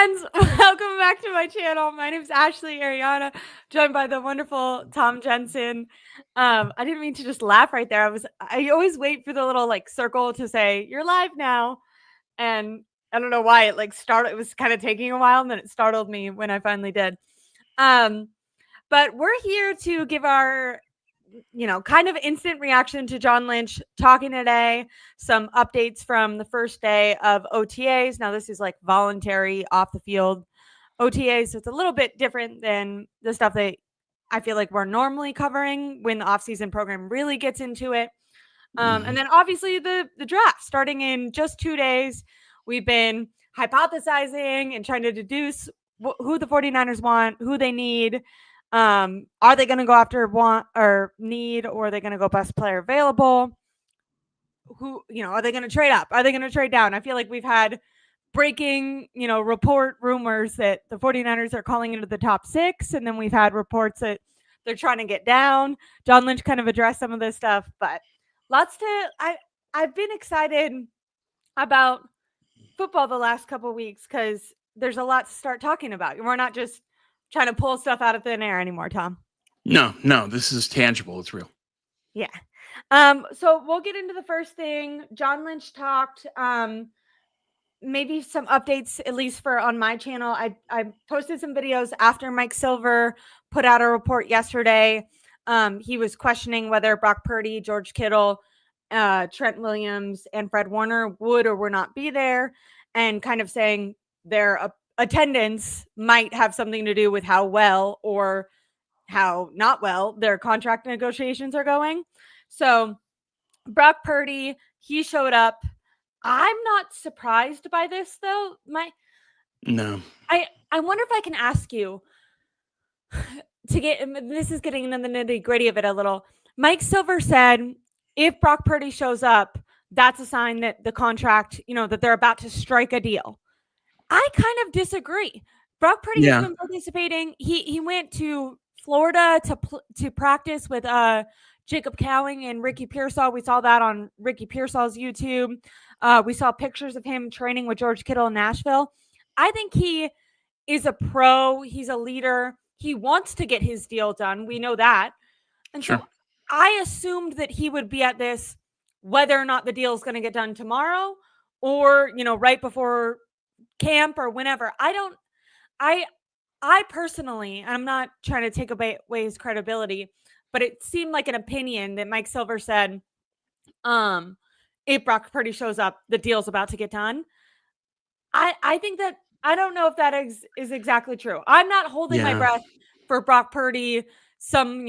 friends, welcome back to my channel. My name is Ashley Aireonna, joined by the wonderful Tom Jensen. I didn't mean to just laugh right there. I always wait for the little like circle to say you're live now, and I don't know why it started. It was kind of taking a while, and then it startled me when I finally did. But we're here to give our kind of instant reaction to John Lynch talking today, some updates from the first day of OTAs. Now, this is like voluntary off the field OTAs, so it's a little bit different than the stuff that I feel like we're normally covering when the offseason program really gets into it. And then obviously the draft starting in just 2 days. We've been hypothesizing and trying to deduce who the 49ers want, who they need. Are they going to go after want or need, or are they going to go best player available? Who, are they going to trade up? Are they going to trade down? I feel like we've had breaking, report rumors that the 49ers are calling into the top 6. And then we've had reports that they're trying to get down. John Lynch kind of addressed some of this stuff, but I've been excited about football the last couple of weeks because there's a lot to start talking about. We're not just trying to pull stuff out of thin air anymore, Tom. No, this is tangible. It's real. Yeah. So we'll get into the first thing. John Lynch talked, maybe some updates, at least for on my channel. I posted some videos after Mike Silver put out a report yesterday. He was questioning whether Brock Purdy, George Kittle, Trent Williams, and Fred Warner would or would not be there, and kind of saying their attendance might have something to do with how well or how not well their contract negotiations are going. So Brock Purdy, he showed up. I'm not surprised by this though. No. I wonder if I can ask you to get, this is getting into the nitty gritty of it a little. Mike Silver said, if Brock Purdy shows up, that's a sign that the contract, that they're about to strike a deal. I kind of disagree. Brock Purdy has been participating. He went to Florida to practice with Jacob Cowing and Ricky Pearsall. We saw that on Ricky Pearsall's YouTube. We saw pictures of him training with George Kittle in Nashville. I think he is a pro. He's a leader. He wants to get his deal done. We know that. And so I assumed that he would be at this whether or not the deal is going to get done tomorrow or, right before camp or whenever. I personally, I'm not trying to take away his credibility, but it seemed like an opinion that Mike Silver said, if Brock Purdy shows up, the deal's about to get done. I think that, I don't know if that is exactly true. I'm not holding my breath for Brock Purdy, some,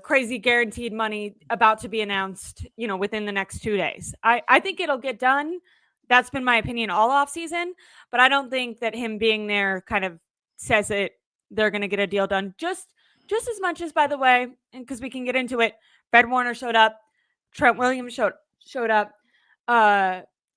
crazy guaranteed money about to be announced, within the next 2 days. I think it'll get done. That's been my opinion all off season, but I don't think that him being there kind of says it. They're going to get a deal done just as much as, by the way, and because we can get into it, Fred Warner showed up, Trent Williams showed up,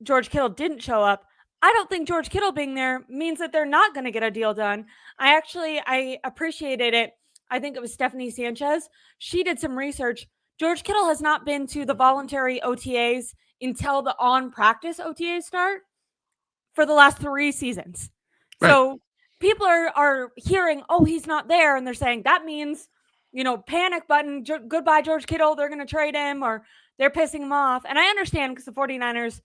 George Kittle didn't show up. I don't think George Kittle being there means that they're not going to get a deal done. I appreciated it. I think it was Stephanie Sanchez. She did some research. George Kittle has not been to the voluntary OTAs until the on-practice OTAs start for the last 3 seasons. Right. So people are hearing, oh, he's not there, and they're saying that means, panic button, goodbye George Kittle, they're going to trade him, or they're pissing him off. And I understand because the 49ers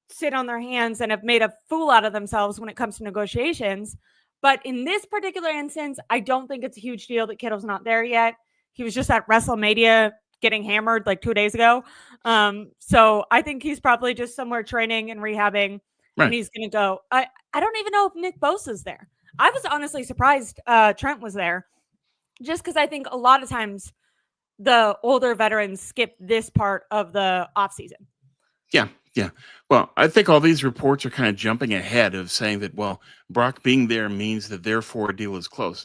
sit on their hands and have made a fool out of themselves when it comes to negotiations. But in this particular instance, I don't think it's a huge deal that Kittle's not there yet. He was just at WrestleMania getting hammered like 2 days ago. So I think he's probably just somewhere training and rehabbing, and he's going to go. I don't even know if Nick Bosa's there. I was honestly surprised Trent was there, just because I think a lot of times the older veterans skip this part of the offseason. Yeah. Well, I think all these reports are kind of jumping ahead of saying that, well, Brock being there means that therefore a deal is close.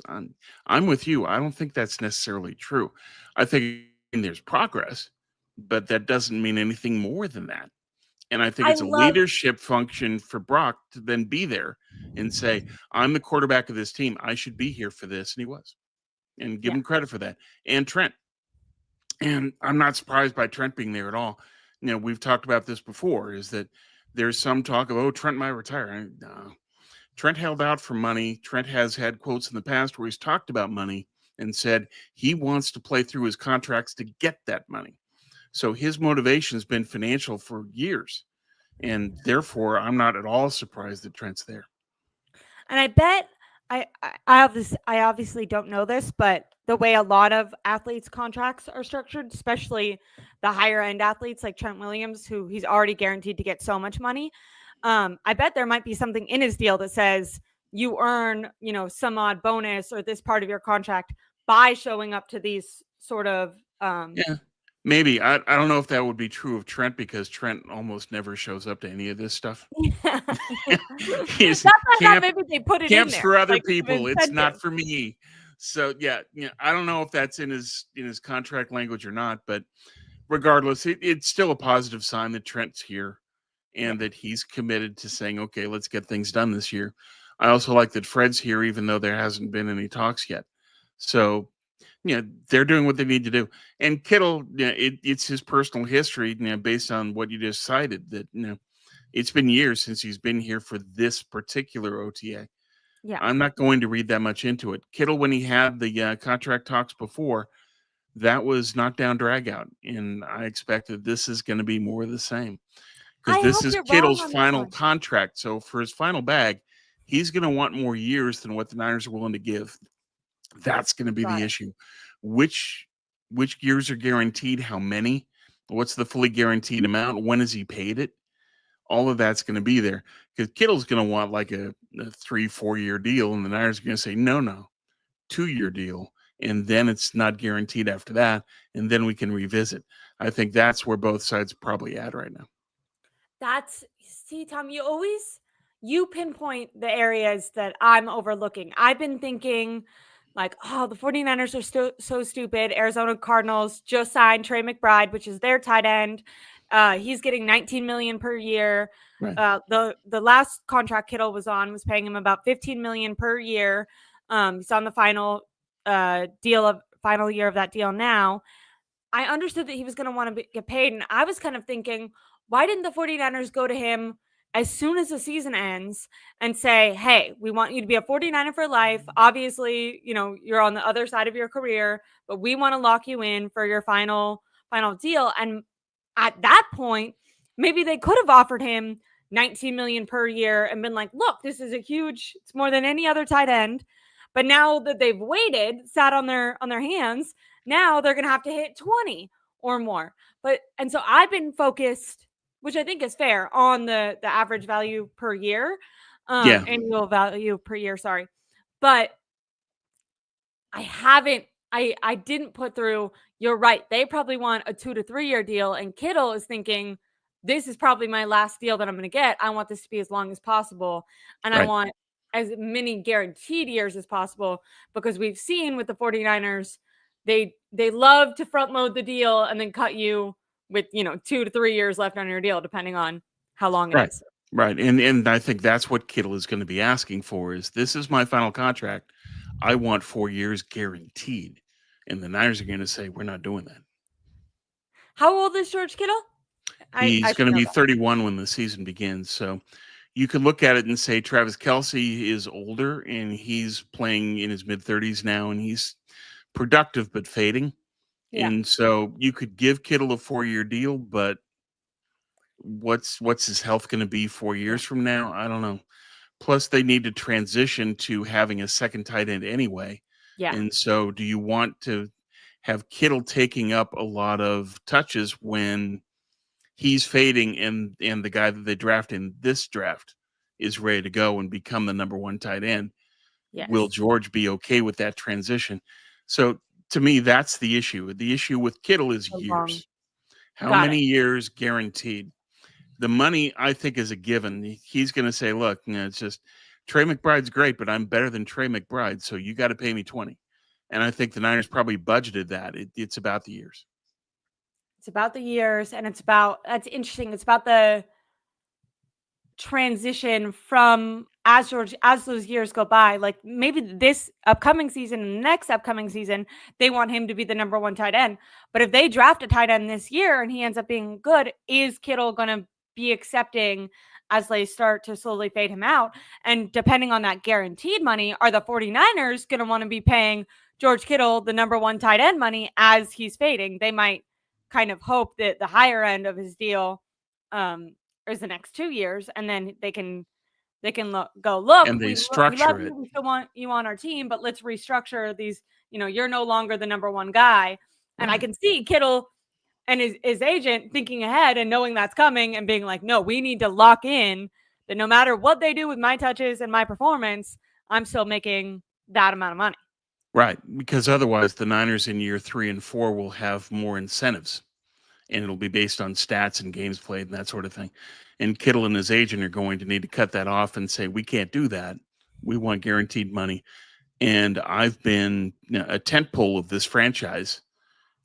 I'm with you. I don't think that's necessarily true. I think there's progress, but that doesn't mean anything more than that. And I think it's a leadership function for Brock to then be there and say, I'm the quarterback of this team. I should be here for this. And he was. And give him credit for that. And Trent. And I'm not surprised by Trent being there at all. We've talked about this before, is that there's some talk of, Trent might retire. No. Trent held out for money. Trent has had quotes in the past where he's talked about money and said he wants to play through his contracts to get that money. So his motivation has been financial for years. And therefore, I'm not at all surprised that Trent's there. And I bet I obviously don't know this, but the way a lot of athletes' contracts are structured, especially the higher end athletes like Trent Williams, who he's already guaranteed to get so much money. I bet there might be something in his deal that says you earn, some odd bonus or this part of your contract by showing up to these sort of Yeah, maybe. I don't know if that would be true of Trent because Trent almost never shows up to any of this stuff. He's That's why I thought camp maybe they put it in camps there, for other like some people. It's not incentive. for me. So yeah, I don't know if that's in his contract language or not, but regardless, it's still a positive sign that Trent's here Yeah. and that he's committed to saying, okay, let's get things done this year. I also like that Fred's here, even though there hasn't been any talks yet. So they're doing what they need to do. And Kittle, it's his personal history, based on what you just cited, that it's been years since he's been here for this particular OTA. Yeah. I'm not going to read that much into it. Kittle, when he had the contract talks before, that was knockdown drag out, and I expect that this is going to be more of the same because I this hope is you're wrong Kittle's on this final one. contract. So for his final bag, he's going to want more years than what the Niners are willing to give. That's going to be Got the it. issue. Which years are guaranteed? How many? What's the fully guaranteed amount? When is he paid it? All of that's going to be there because Kittle's going to want like a 3-4 year deal, and the Niners are going to say no, 2-year deal, and then it's not guaranteed after that, and then we can revisit. I think that's where both sides are probably at right now. See, Tom, you pinpoint the areas that I'm overlooking. I've been thinking like, oh, the 49ers are so stupid. Arizona Cardinals just signed Trey McBride, which is their tight end. He's getting $19 million per year. Right. The last contract Kittle was on was paying him about $15 million per year. He's on the final year of that deal now. I understood that he was going to want to get paid. And I was kind of thinking, why didn't the 49ers go to him as soon as the season ends and say, hey, we want you to be a 49er for life. Obviously, you're on the other side of your career, but we want to lock you in for your final deal. And at that point, maybe they could have offered him $19 million per year and been like, look, this is it's more than any other tight end. But now that they've sat on their hands, now they're going to have to hit 20 or more. And so I've been focused, which I think is fair, on the average value per year, annual value per year. Sorry. But I didn't put through, you're right. They probably want a 2 to 3 year deal. And Kittle is thinking, this is probably my last deal that I'm going to get. I want this to be as long as possible. And I want as many guaranteed years as possible, because we've seen with the 49ers, they love to front load the deal and then cut you with 2 to 3 years left on your deal, depending on how long it is. Right. And I think that's what Kittle is going to be asking for is this is my final contract. I want 4 years guaranteed. And the Niners are going to say, we're not doing that. How old is George Kittle? He's going to be 31 when the season begins. So you could look at it and say Travis Kelce is older and he's playing in his mid-30s now and he's productive but fading. Yeah. And so you could give Kittle a 4-year deal, but what's his health going to be 4 years from now? I don't know. Plus, they need to transition to having a second tight end anyway. Yeah. And so do you want to have Kittle taking up a lot of touches when he's fading and the guy that they draft in this draft is ready to go and become the number 1 tight end? Yes. Will George be okay with that transition? So to me, that's the issue. The issue with Kittle is years. How many years guaranteed? The money, I think, is a given. He's going to say, look, it's just Trey McBride's great, but I'm better than Trey McBride, so you got to pay me 20. And I think the Niners probably budgeted that. It's about the years. It's about the years, and that's interesting. It's about the transition from as those years go by, like maybe this upcoming season and the next upcoming season, they want him to be the number 1 tight end. But if they draft a tight end this year and he ends up being good, is Kittle going to be accepting as they start to slowly fade him out. And depending on that guaranteed money, are the 49ers going to want to be paying George Kittle the number one tight end money as he's fading? They might kind of hope that the higher end of his deal is the next 2 years, and then they can look, And they we love structure you, it. we still want you on our team, but let's restructure these. You're no longer the number one guy. And I Right. can see Kittle and his agent thinking ahead and knowing that's coming and being like, no, we need to lock in that no matter what they do with my touches and my performance, I'm still making that amount of money. Right. Because otherwise, the Niners in year 3 and 4 will have more incentives, and it'll be based on stats and games played and that sort of thing. And Kittle and his agent are going to need to cut that off and say, we can't do that. We want guaranteed money. And I've been a tentpole of this franchise.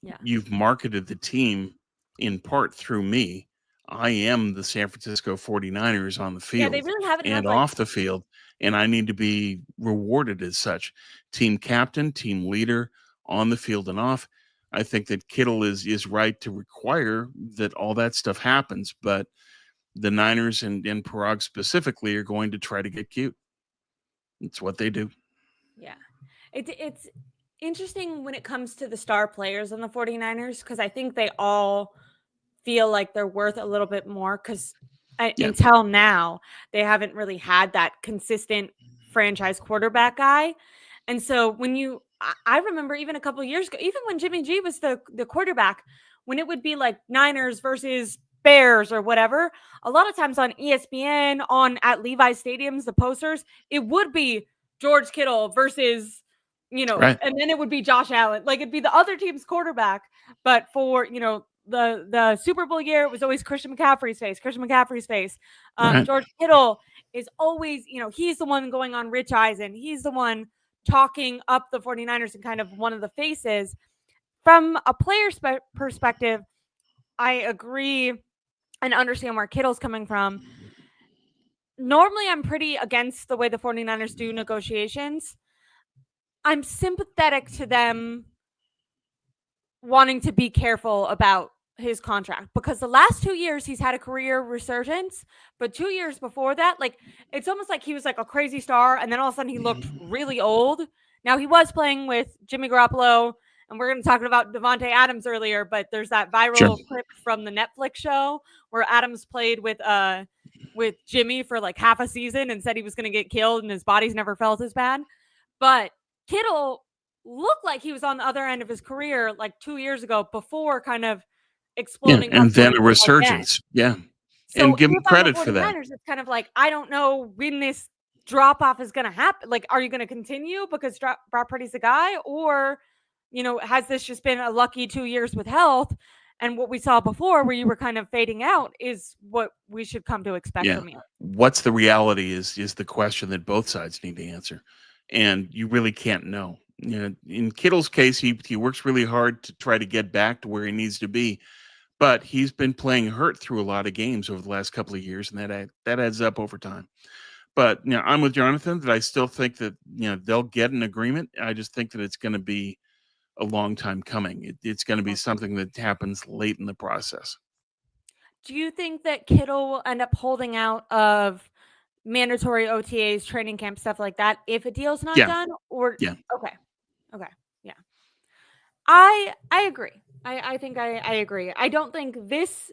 Yeah. You've marketed the team in part through me. I am the San Francisco 49ers on the Yeah, they field really haven't had and like off the field, and I need to be rewarded as such. Team captain, team leader, on the field and off. I think that Kittle is right to require that all that stuff happens, but the Niners and Parag specifically are going to try to get cute. It's what they do. Yeah. It's interesting when it comes to the star players on the 49ers because I think they all feel like they're worth a little bit more because Yeah. until now, they haven't really had that consistent franchise quarterback guy. And so I remember even a couple of years ago, even when Jimmy G was the quarterback, when it would be like Niners versus Bears or whatever, a lot of times on ESPN, at Levi's stadiums, the posters, it would be George Kittle versus, Right. and then it would be Josh Allen. Like it'd be the other team's quarterback. But for, the Super Bowl year, it was always Christian McCaffrey's face. Right. George Kittle is always, he's the one going on Rich Eisen. He's the one talking up the 49ers and kind of one of the faces. From a player perspective, I agree and understand where Kittle's coming from. Normally, I'm pretty against the way the 49ers do negotiations. I'm sympathetic to them wanting to be careful about his contract because the last 2 years he's had a career resurgence, but 2 years before that, like it's almost like he was like a crazy star and then all of a sudden he looked really old. Now he was playing with Jimmy Garoppolo, and we're going to talk about Devontae Adams earlier, but there's that Sure. viral clip from the Netflix show where Adams played with Jimmy for like half a season and said he was going to get killed and his body's never felt as bad. But Kittle looked like he was on the other end of his career like 2 years ago before kind of Yeah. exploding And then upwards a again. resurgence. Yeah. So And give him if I'm the credit for that. 49ers, it's kind of like, I don't know when this drop off is going to happen. Like, are you going to continue because Brock Purdy's the guy? Or, has this just been a lucky 2 years with health? And what we saw before where you were kind of fading out is what we should come to expect Yeah. from you. What's the reality is the question that both sides need to answer. And you really can't know. In Kittle's case, he works really hard to try to get back to where he needs to be, but he's been playing hurt through a lot of games over the last couple of years, and that adds up over time. But I'm with Jonathan that I still think that they'll get an agreement. I just think that it's going to be a long time coming. It's going to be something that happens late in the process. Do you think that Kittle will end up holding out of mandatory OTAs, training camp, stuff like that if a deal's not Yeah, done? Or yeah, okay, yeah, I agree. I think I agree. I don't think this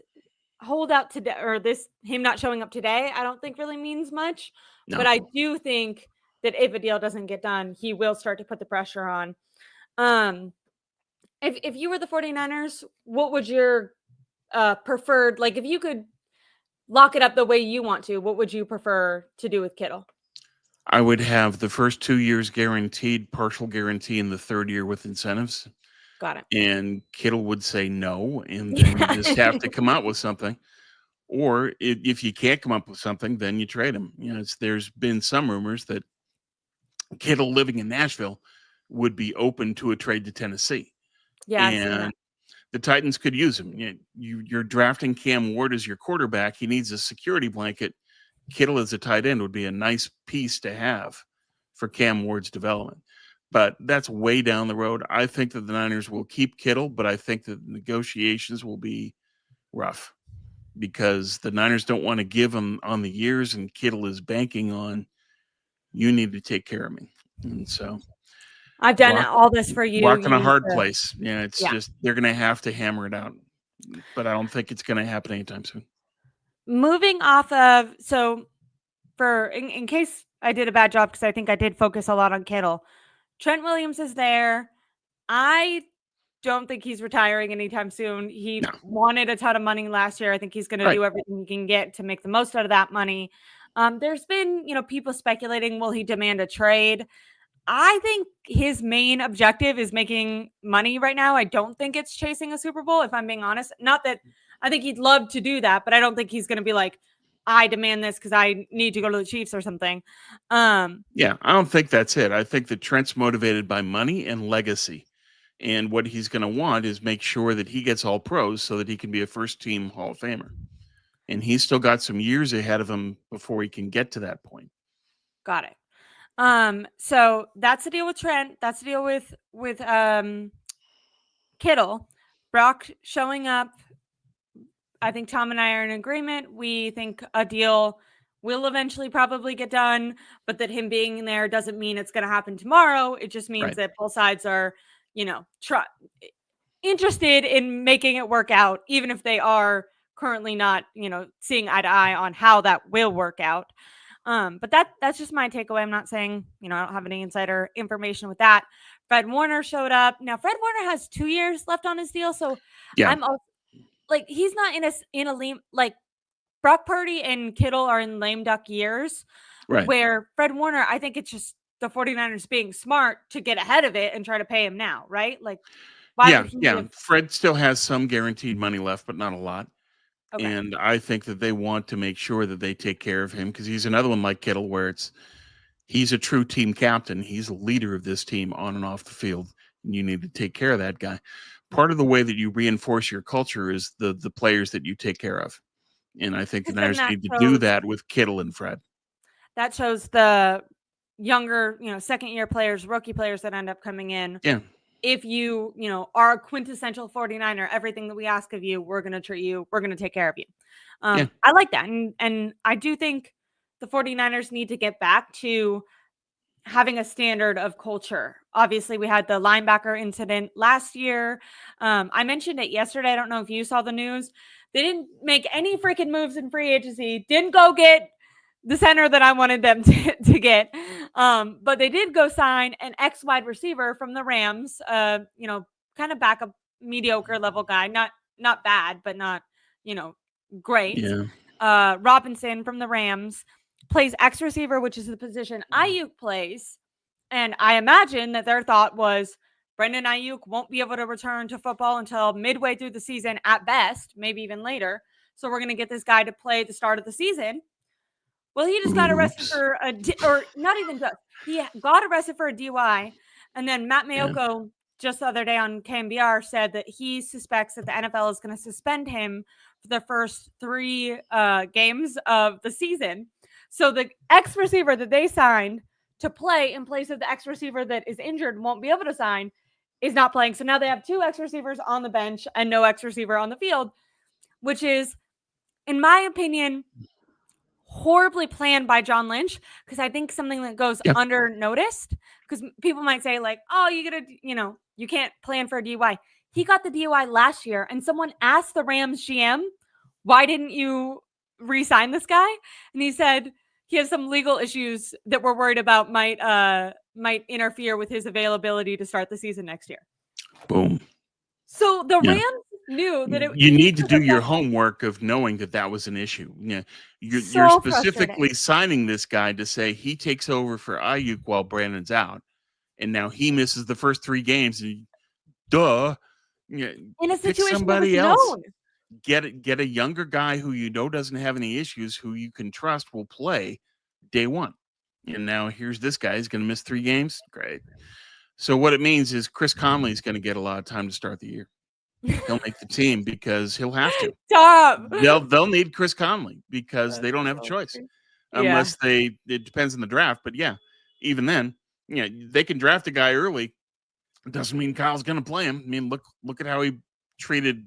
holdout today or this him not showing up today, I don't think really means much. no. But I do think that if a deal doesn't get done, he will start to put the pressure on. Um, if you were the 49ers, what would your preferred, like if you could lock it up the way you want to, what would you prefer to do with Kittle? I would have the first 2 years guaranteed, partial guarantee in the third year with incentives. Got it. And Kittle would say no, and then you just have to come out with something. Or if you can't come up with something, then you trade him. There's been some rumors that Kittle living in Nashville would be open to a trade to Tennessee, Yeah, I've seen that. and the Titans could use him. You're drafting Cam Ward as your quarterback. He needs a security blanket. Kittle as a tight end would be a nice piece to have for Cam Ward's development. But that's way down the road. I think that the Niners will keep Kittle, but I think that the negotiations will be rough. because the Niners don't want to give him on the years, and Kittle is banking on, you need to take care of me. And so I've done rock all this for you. rock in You a need hard to, place. Yeah, it's yeah. just they're gonna have to hammer it out. But I don't think it's gonna happen anytime soon. Moving off of, so for in case I did a bad job, because I think I did focus a lot on Kittle. Trent Williams is there. I don't think he's retiring anytime soon. He No. wanted a ton of money last year. I think he's going to Right. do everything he can get to make the most out of that money. There's been, people speculating, will he demand a trade? I think his main objective is making money right now. I don't think it's chasing a Super Bowl, if I'm being honest. Not that I think he'd love to do that, but I don't think he's going to be like, I demand this because I need to go to the Chiefs or something. Yeah, I don't think that's it. I think that Trent's motivated by money and legacy. And what he's going to want is make sure that he gets all pros so that he can be a first team Hall of Famer. And he's still got some years ahead of him before he can get to that point. Got it. So that's the deal with Trent. That's the deal with Kittle. Brock showing up. I think Tom and I are in agreement. We think a deal will eventually probably get done, but that him being there doesn't mean it's going to happen tomorrow. It just means Right. that both sides are, interested in making it work out, even if they are currently not, seeing eye to eye on how that will work out. But that's just my takeaway. I'm not saying, I don't have any insider information with that. Fred Warner showed up. Now, Fred Warner has 2 years left on his deal, so Yeah. I'm also, like, he's not in a lame, like, Brock Purdy and Kittle are in lame duck years, Right. where Fred Warner, I think it's just the 49ers being smart to get ahead of it and try to pay him now, right? Like, why would he give? Fred still has some guaranteed money left, but not a lot. Okay. And I think that they want to make sure that they take care of him because he's another one like Kittle where he's a true team captain. He's a leader of this team on and off the field. And you need to take care of that guy. Part of the way that you reinforce your culture is the players that you take care of. And I think the Niners need to do that with Kittle and Fred. That shows the younger, second-year players, rookie players that end up coming in. Yeah. If you, are a quintessential 49er, everything that we ask of you, we're going to treat you, we're going to take care of you. I like that. And I do think the 49ers need to get back to having a standard of culture. Obviously, we had the linebacker incident last year. I mentioned it yesterday. I don't know if you saw the news. They didn't make any freaking moves in free agency. Didn't go get the center that I wanted them to get. But they did go sign an ex-wide receiver from the Rams, kind of backup mediocre level guy. Not bad, but not, great. Yeah. Robinson from the Rams plays X receiver, which is the position Ayuk plays. And I imagine that their thought was Brandon Ayuk won't be able to return to football until midway through the season at best, maybe even later. So we're going to get this guy to play the start of the season. Well, he just got arrested for or not even just, he got arrested for a DUI. And then Matt Mayoko just the other day on KMBR said that he suspects that the NFL is going to suspend him for the first 3 games of the season. So the X receiver that they signed to play in place of the X receiver that is injured won't be able to sign is not playing. So now they have 2 X receivers on the bench and no X receiver on the field, which is, in my opinion, horribly planned by John Lynch, because I think something that goes under noticed, because people might say like, oh, you can't plan for a DUI. He got the DUI last year and someone asked the Rams GM, why didn't you re-sign this guy? And he said he has some legal issues that we're worried about might interfere with his availability to start the season next year. Boom. So the Rams knew that you need to do your homework of knowing that was an issue. Yeah, you're specifically signing this guy to say he takes over for Ayuk while Brandon's out, and now he misses the first 3 games. And in a pick situation somebody else. Get a younger guy who doesn't have any issues, who you can trust will play day one. And now here's this guy. He's going to miss 3 games. Great. So what it means is Chris Conley is going to get a lot of time to start the year. He'll make the team because he'll have to. Stop. They'll need Chris Conley because they don't have a choice unless it depends on the draft. But even then, they can draft a guy early. It doesn't mean Kyle's going to play him. I mean, look at how he treated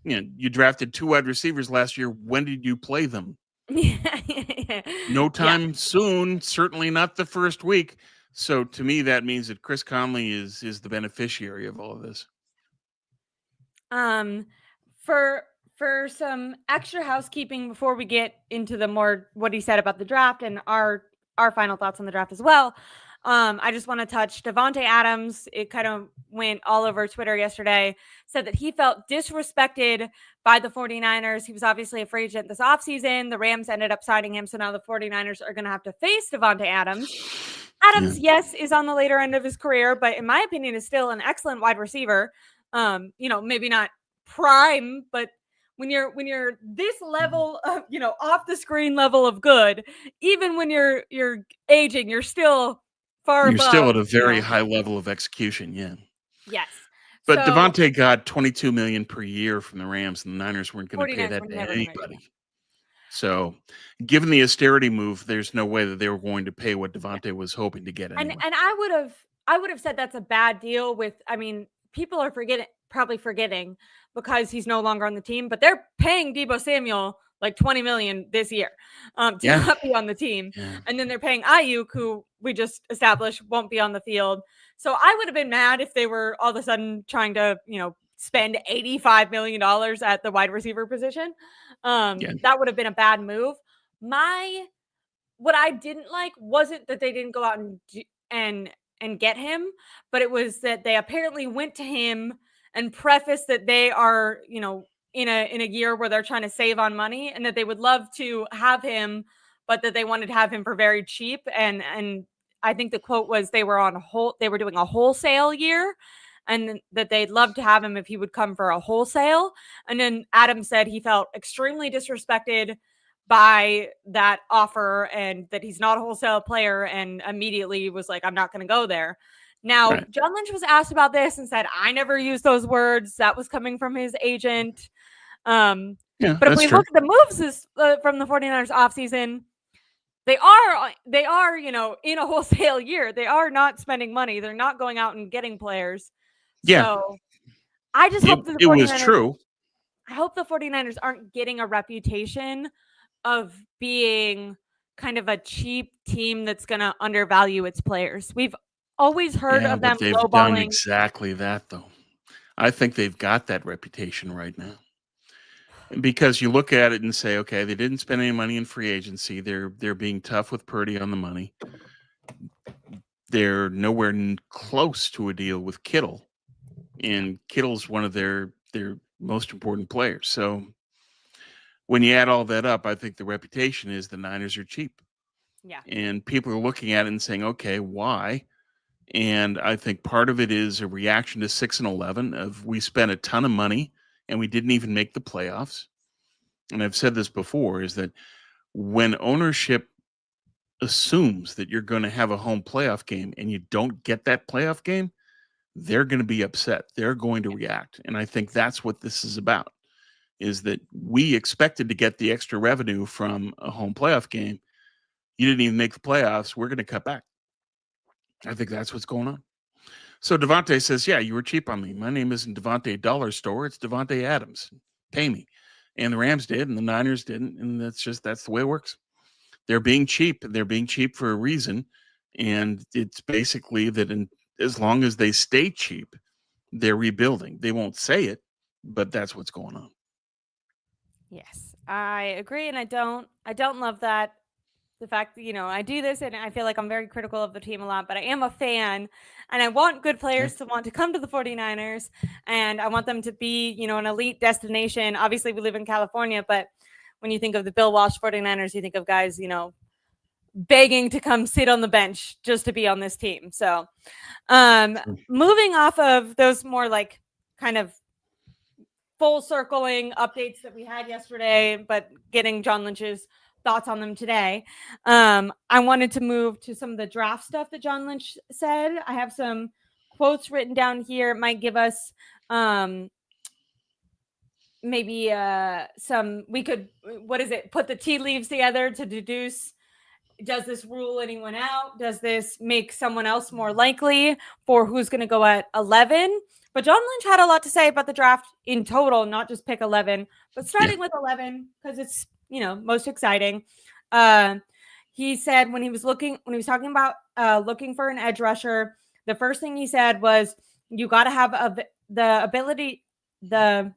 You drafted 2 wide receivers last year. When did you play them? No Yeah. time soon, certainly not the first week. So to me, that means that Chris Conley is the beneficiary of all of this. Um, for some extra housekeeping before we get into the more what he said about the draft and our final thoughts on the draft as well. I just want to touch Davante Adams. It kind of went all over Twitter yesterday. Said that he felt disrespected by the 49ers. He was obviously a free agent this offseason. The Rams ended up signing him. So now the 49ers are going to have to face Davante Adams. Adams, yes, is on the later end of his career, but in my opinion, is still an excellent wide receiver. Maybe not prime, but when you're this level of, off the screen level of good, even when you're aging, you're still far You're still above, at a very high level of execution, yeah. Yes. But So Davante got $22 million per year from the Rams, and the Niners weren't going to pay 49ers that were to never going to. anybody. So, given the austerity move, there's no way that they were going to pay what Davante was hoping to get anyway. And I would have said that's a bad deal with, I mean, people are probably forgetting because he's no longer on the team, but they're paying Deebo Samuel like 20 million this year to not be on the team. Yeah. And then they're paying Ayuk, who we just established won't be on the field. So I would have been mad if they were all of a sudden trying to, spend $85 million at the wide receiver position. That would have been a bad move. What I didn't like wasn't that they didn't go out and get him, but it was that they apparently went to him and prefaced that they are, in a year where they're trying to save on money and that they would love to have him, but that they wanted to have him for very cheap. And I think the quote was they were doing a wholesale year and that they'd love to have him if he would come for a wholesale. And then Adam said he felt extremely disrespected by that offer and that he's not a wholesale player, and immediately was like, I'm not going to go there. Now, Right. John Lynch was asked about this and said, I never used those words. That was coming from his agent. But if we look at the moves from the 49ers offseason, they are, in a wholesale year. They are not spending money. They're not going out and getting players. Yeah. So I just hope that it was true. I hope the 49ers aren't getting a reputation of being kind of a cheap team that's going to undervalue its players. We've always heard of them they've done lowballing. exactly that, though. I think they've got that reputation right now. Because you look at it and say, okay, they didn't spend any money in free agency. They're being tough with Purdy on the money. They're nowhere close to a deal with Kittle, and Kittle's one of their most important players. So when you add all that up, I think the reputation is the Niners are cheap. Yeah. And people are looking at it and saying, okay, why? And I think part of it is a reaction to 6-11 of we spent a ton of money and we didn't even make the playoffs. And I've said this before, is that when ownership assumes that you're going to have a home playoff game and you don't get that playoff game, they're going to be upset. They're going to react. And I think that's what this is about, is that we expected to get the extra revenue from a home playoff game. You didn't even make the playoffs. We're going to cut back. I think that's what's going on. So Davante says, yeah, you were cheap on me. My name isn't Davante Dollar Store. It's Davante Adams. Pay me. And the Rams did, and the Niners didn't. And that's the way it works. They're being cheap. They're being cheap for a reason. And it's basically that as long as they stay cheap, they're rebuilding. They won't say it, but that's what's going on. Yes, I agree. And I don't love that. The fact that, I do this and I feel like I'm very critical of the team a lot, but I am a fan and I want good players to want to come to the 49ers, and I want them to be, an elite destination. Obviously, we live in California, but when you think of the Bill Walsh 49ers, you think of guys, begging to come sit on the bench just to be on this team. So moving off of those more like kind of full circling updates that we had yesterday, but getting John Lynch's thoughts on them today. I wanted to move to some of the draft stuff that John Lynch said. I have some quotes written down here. It might give us maybe we could, put the tea leaves together to deduce does this rule anyone out? Does this make someone else more likely for who's going to go at 11? But John Lynch had a lot to say about the draft in total, not just pick 11, but starting with 11 because it's, most exciting. He said when he was talking about looking for an edge rusher, the first thing he said was you got to have the ability. The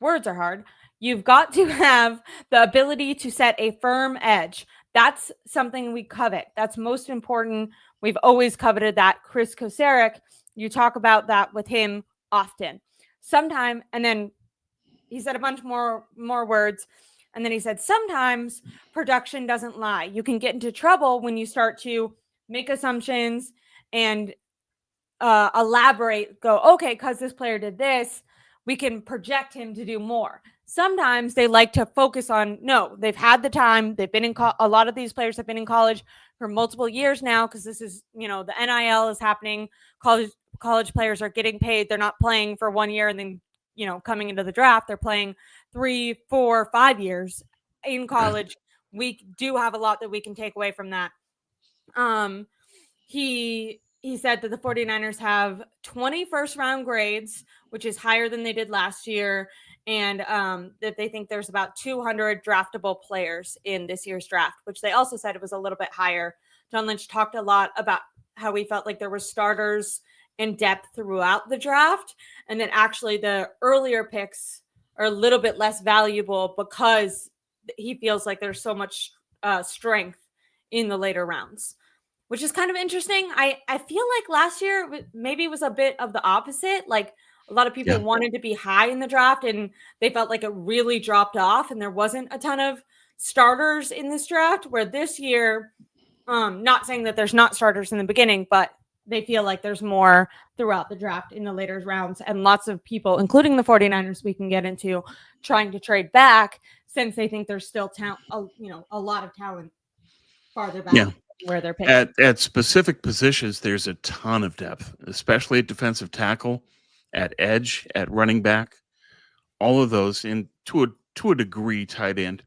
words are hard. You've got to have the ability to set a firm edge. That's something we covet. That's most important. We've always coveted that. Chris Kocurek, you talk about that with him often. Sometime, and then he said a bunch more words. And then he said, sometimes production doesn't lie. You can get into trouble when you start to make assumptions and elaborate, go, okay, because this player did this, we can project him to do more. Sometimes they like to focus on, no, they've had the time. They've been in a lot of these players have been in college for multiple years now because this is, the NIL is happening. College players are getting paid. They're not playing for 1 year and then, coming into the draft. They're playing 3, 4, 5 years in college. We do have a lot that we can take away from that. He said that the 49ers have 20 first-round grades, which is higher than they did last year, and that they think there's about 200 draftable players in this year's draft, which they also said it was a little bit higher. John Lynch talked a lot about how he felt like there were starters and depth throughout the draft, and that actually the earlier picks are a little bit less valuable because he feels like there's so much strength in the later rounds, which is kind of interesting. I feel like last year maybe it was a bit of the opposite. Like a lot of people wanted to be high in the draft and they felt like it really dropped off and there wasn't a ton of starters in this draft, where this year, not saying that there's not starters in the beginning, but they feel like there's more throughout the draft in the later rounds, and lots of people, including the 49ers we can get into, trying to trade back since they think there's still a lot of talent farther back where they're picking. At specific positions, there's a ton of depth, especially at defensive tackle, at edge, at running back. All of those, and to a degree, tight end.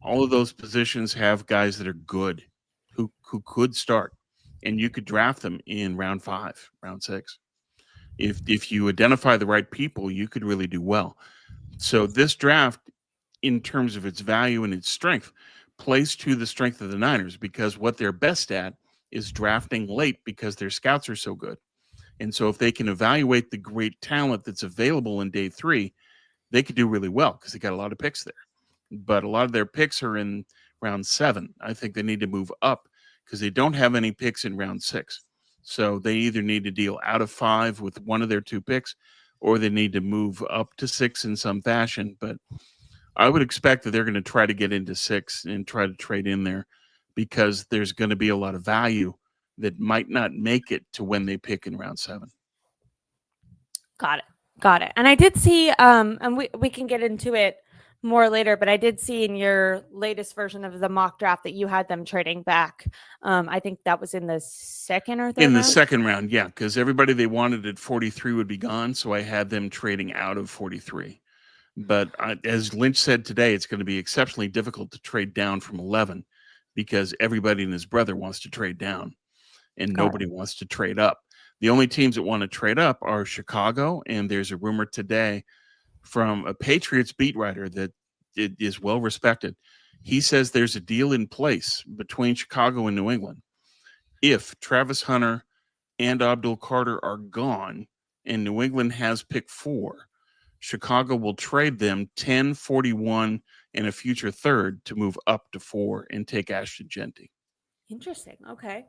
All of those positions have guys that are good, who could start, and you could draft them in round 5, round 6. If you identify the right people, you could really do well. So this draft, in terms of its value and its strength, plays to the strength of the Niners, because what they're best at is drafting late because their scouts are so good. And so if they can evaluate the great talent that's available in day 3, they could do really well because they got a lot of picks there. But a lot of their picks are in round 7. I think they need to move up because they don't have any picks in round 6. So they either need to deal out of 5 with one of their 2 picks, or they need to move up to 6 in some fashion. But I would expect that they're going to try to get into 6 and try to trade in there, because there's going to be a lot of value that might not make it to when they pick in round 7. Got it. And I did see, and we can get into it more later, but I did see in your latest version of the mock draft that you had them trading back. I think that was in the second or third round? The second round, yeah, because everybody they wanted at 43 would be gone, so I had them trading out of 43. But as Lynch said today, it's going to be exceptionally difficult to trade down from 11 because everybody and his brother wants to trade down, and nobody wants to trade up. The only teams that want to trade up are Chicago, and there's a rumor today from a Patriots beat writer that it is well respected. He says there's a deal in place between Chicago and New England. If Travis Hunter and Abdul Carter are gone and New England has pick 4, Chicago will trade them 10, 41, and a future third to move up to 4 and take Ashton Jeanty. Interesting. Okay.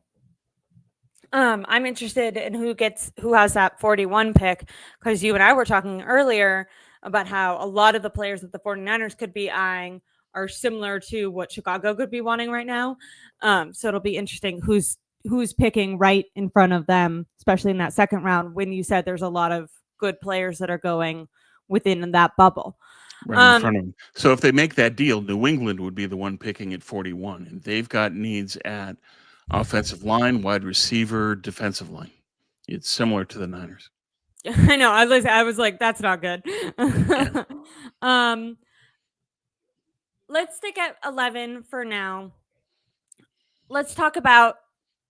I'm interested in who has that 41 pick, because you and I were talking earlier about how a lot of the players that the 49ers could be eyeing are similar to what Chicago could be wanting right now. So it'll be interesting who's picking right in front of them, especially in that second round, when you said there's a lot of good players that are going within that bubble. Right in front of them. So if they make that deal, New England would be the one picking at 41, and they've got needs at offensive line, wide receiver, defensive line. It's similar to the Niners. I know. I was like, that's not good. Let's stick at 11 for now. let's talk about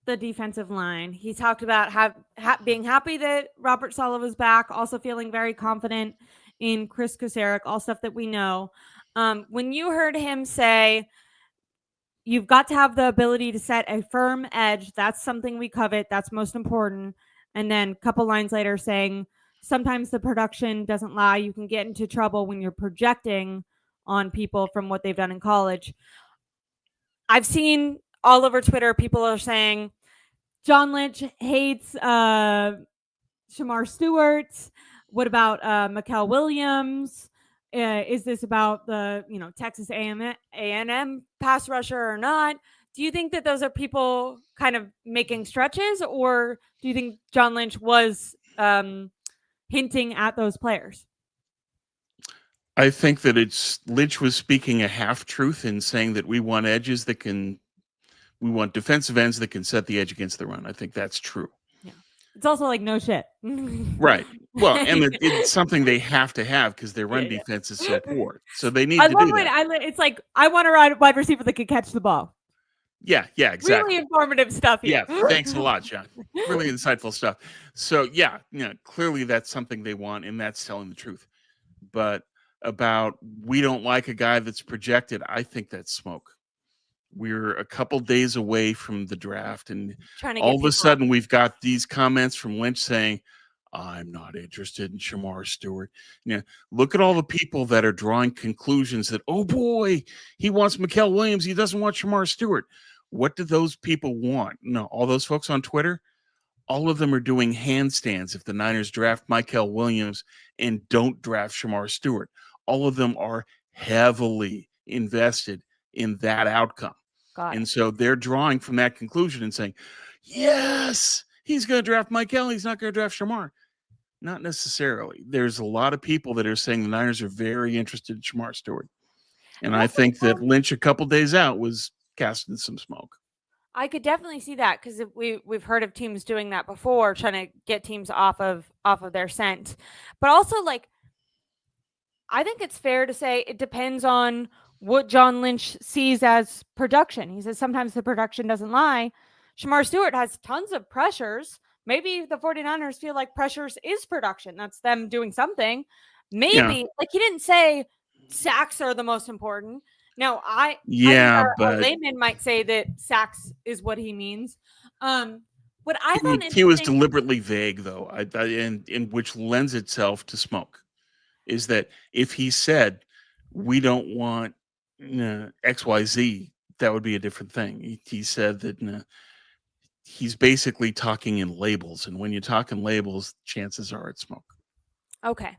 the defensive line. He talked about being happy that Robert Saleh was back, also feeling very confident in Chris Kocurek, all stuff that we know. When you heard him say, you've got to have the ability to set a firm edge, that's something we covet, that's most important. And then a couple lines later saying, sometimes the production doesn't lie. You can get into trouble when you're projecting on people from what they've done in college. I've seen all over Twitter, people are saying John Lynch hates Shamar Stewart. What about Mikael Williams? Is this about the Texas A&M pass rusher or not? Do you think that those are people kind of making stretches, or do you think John Lynch was hinting at those players? I think that Lynch was speaking a half truth in saying that we want edges we want defensive ends that can set the edge against the run. I think that's true. Yeah. It's also like no shit. Right. Well, and it's something they have to have because their run defense is so poor. So they need to do that. It's like, I want a wide receiver that can catch the ball. Yeah, exactly. Really informative stuff here. Yeah, thanks a lot, John. Really insightful stuff. So yeah, clearly that's something they want, and that's telling the truth. But about we don't like a guy that's projected, I think that's smoke. We're a couple days away from the draft, and all of a sudden we've got these comments from Lynch saying, I'm not interested in Shamar Stewart. Look at all the people that are drawing conclusions that, oh boy, he wants Mikael Williams, he doesn't want Shamar Stewart. What do those people want? No, all those folks on Twitter, all of them are doing handstands if the Niners draft Mikael Williams and don't draft Shamar Stewart. All of them are heavily invested in that outcome. And so they're drawing from that conclusion and saying, yes, he's going to draft Mikael, he's not going to draft Shamar. Not necessarily. There's a lot of people that are saying the Niners are very interested in Shamar Stewart. And I think that Lynch a couple days out was casting some smoke. I could definitely see that because we've heard of teams doing that before, trying to get teams off of their scent. But also, like, I think it's fair to say it depends on what John Lynch sees as production. He says sometimes the production doesn't lie. Shamar Stewart has tons of pressures. Maybe the 49ers feel like pressures is production. That's them doing something. Maybe, like, he didn't say sacks are the most important. Now, I think a layman might say that sacks is what he means. What I found he was deliberately vague, though, and which lends itself to smoke. Is that if he said we don't want XYZ, that would be a different thing. He said that he's basically talking in labels, and when you talk in labels, chances are it's smoke. Okay,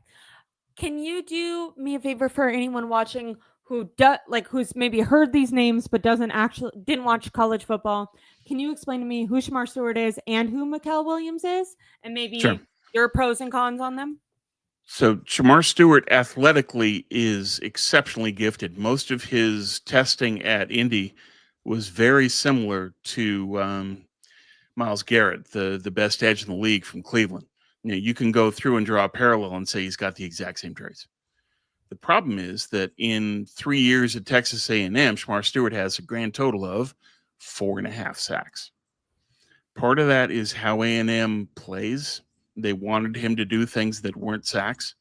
can you do me a favor for anyone watching who's maybe heard these names but didn't watch college football? Can you explain to me who Shamar Stewart is and who Mikael Williams is, and maybe your pros and cons on them? So Shamar Stewart athletically is exceptionally gifted. Most of his testing at Indy was very similar to Myles Garrett, the best edge in the league from Cleveland. You can go through and draw a parallel and say he's got the exact same traits. The problem is that in 3 years at Texas A&M, Shamar Stewart has a grand total of 4.5 sacks. Part of that is how A&M plays. They wanted him to do things that weren't sacks.